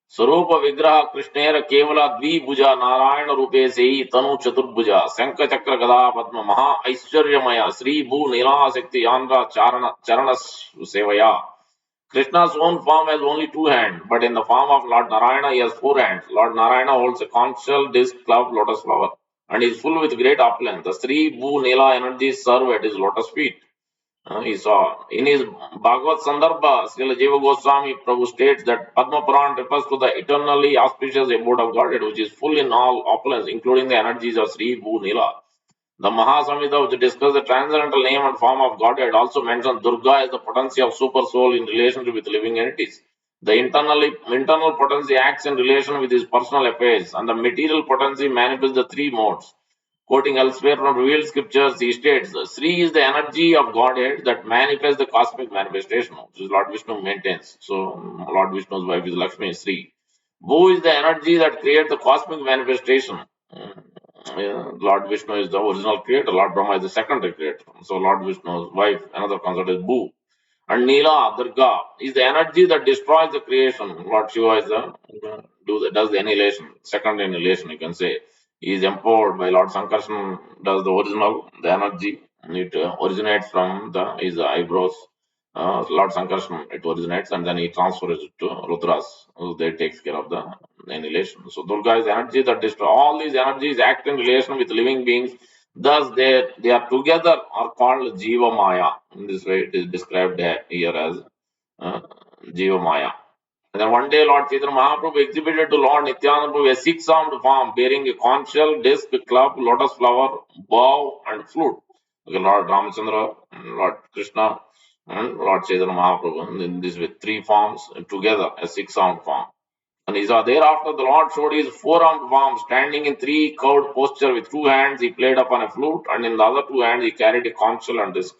स्वरूप विग्रह कृष्णेर केवल द्विभुजा नारायण रूपे से ही तनु चतुर्भुजा शंख चक्र गदा पद्म महा ऐश्वर्यमय श्री भू नीला शक्ति आंध्र चरण सेवया. Krishna's own form has only 2 hands, but in the form of Lord Narayana, he has 4 hands. Lord Narayana holds a conch shell, disc, club, lotus flower, and is full with great opulence. The Sri Bhu Nila energies serve at his lotus feet. He saw. In his Bhagavad Sandarbha, Srila Jiva Goswami Prabhu states that Padma Puran refers to the eternally auspicious abode of Godhead, which is full in all opulence, including the energies of Sri Bhu Nila. The Mahasamhita, which discusses the transcendental name and form of Godhead, also mentions Durga as the potency of super soul in relationship with living entities. The internal potency acts in relation with his personal affairs, and the material potency manifests the 3 modes. Quoting elsewhere from revealed scriptures, he states, Sri is the energy of Godhead that manifests the cosmic manifestation, which is Lord Vishnu maintains. So, Lord Vishnu's wife is Lakshmi Sri. Bhu is the energy that creates the cosmic manifestation. Lord Vishnu is the original creator, Lord Brahma is the secondary creator. So, Lord Vishnu's wife, another concept is Bhu. And Neela, Durga, is the energy that destroys the creation. Lord Shiva is does the annihilation, second annihilation, you can say. He is empowered by Lord Sankarshan, does the original, the energy. It originates from his eyebrows. Lord Sankarshan, it originates, and then he transfers it to Rudras, who they takes care of the annihilation. So Durga is energy that destroys. All these energies act in relation with living beings. Thus, they are together are called Jiva Maya. In this way, it is described here as uh, Jiva Maya. And then one day, Lord Chaitanya Mahaprabhu exhibited to Lord Nityananda Prabhu a 6-armed form bearing a conch shell, disc, club, lotus flower, bow, and flute. Okay, Lord Ramachandra, Lord Krishna, and Lord Chaitanya Mahaprabhu. In this way, 3 forms together, a 6-armed form. And he saw thereafter the Lord showed his 4-armed form standing in 3 curved posture with 2 hands. He played upon a flute, and in the other 2 hands he carried a conch shell and disc.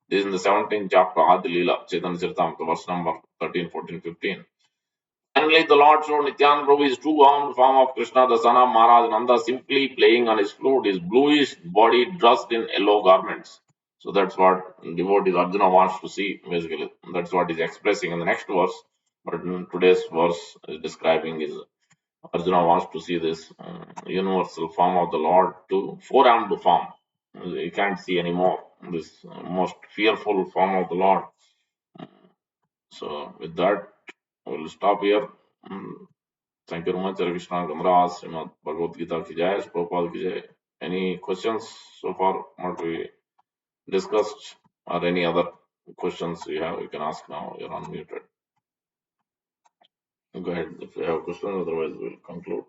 This is in the 17th chapter, Adi Leela, Chaitanya Charitamrita, verse number 13, 14, 15. Finally, the Lord showed Nityananda Prabhu his 2-armed form of Krishna, the son of Maharaj Nanda, simply playing on his flute, his bluish body dressed in yellow garments. So that's what devotees Arjuna wants to see, basically. That's what he's expressing in the next verse. But in today's verse is describing is Arjuna wants to see this universal form of the Lord to 4-armed form. You can't see anymore this most fearful form of the Lord. So with that, we'll stop here. Mm, Thank you very much. Hare Krishna, Gandharaj, Srimad Bhagavad Gita ki jai, Prabhupada ki jai. Any questions so far what we discussed, or any other questions you have, you can ask now. You're unmuted. Go ahead if you have questions, otherwise we'll conclude.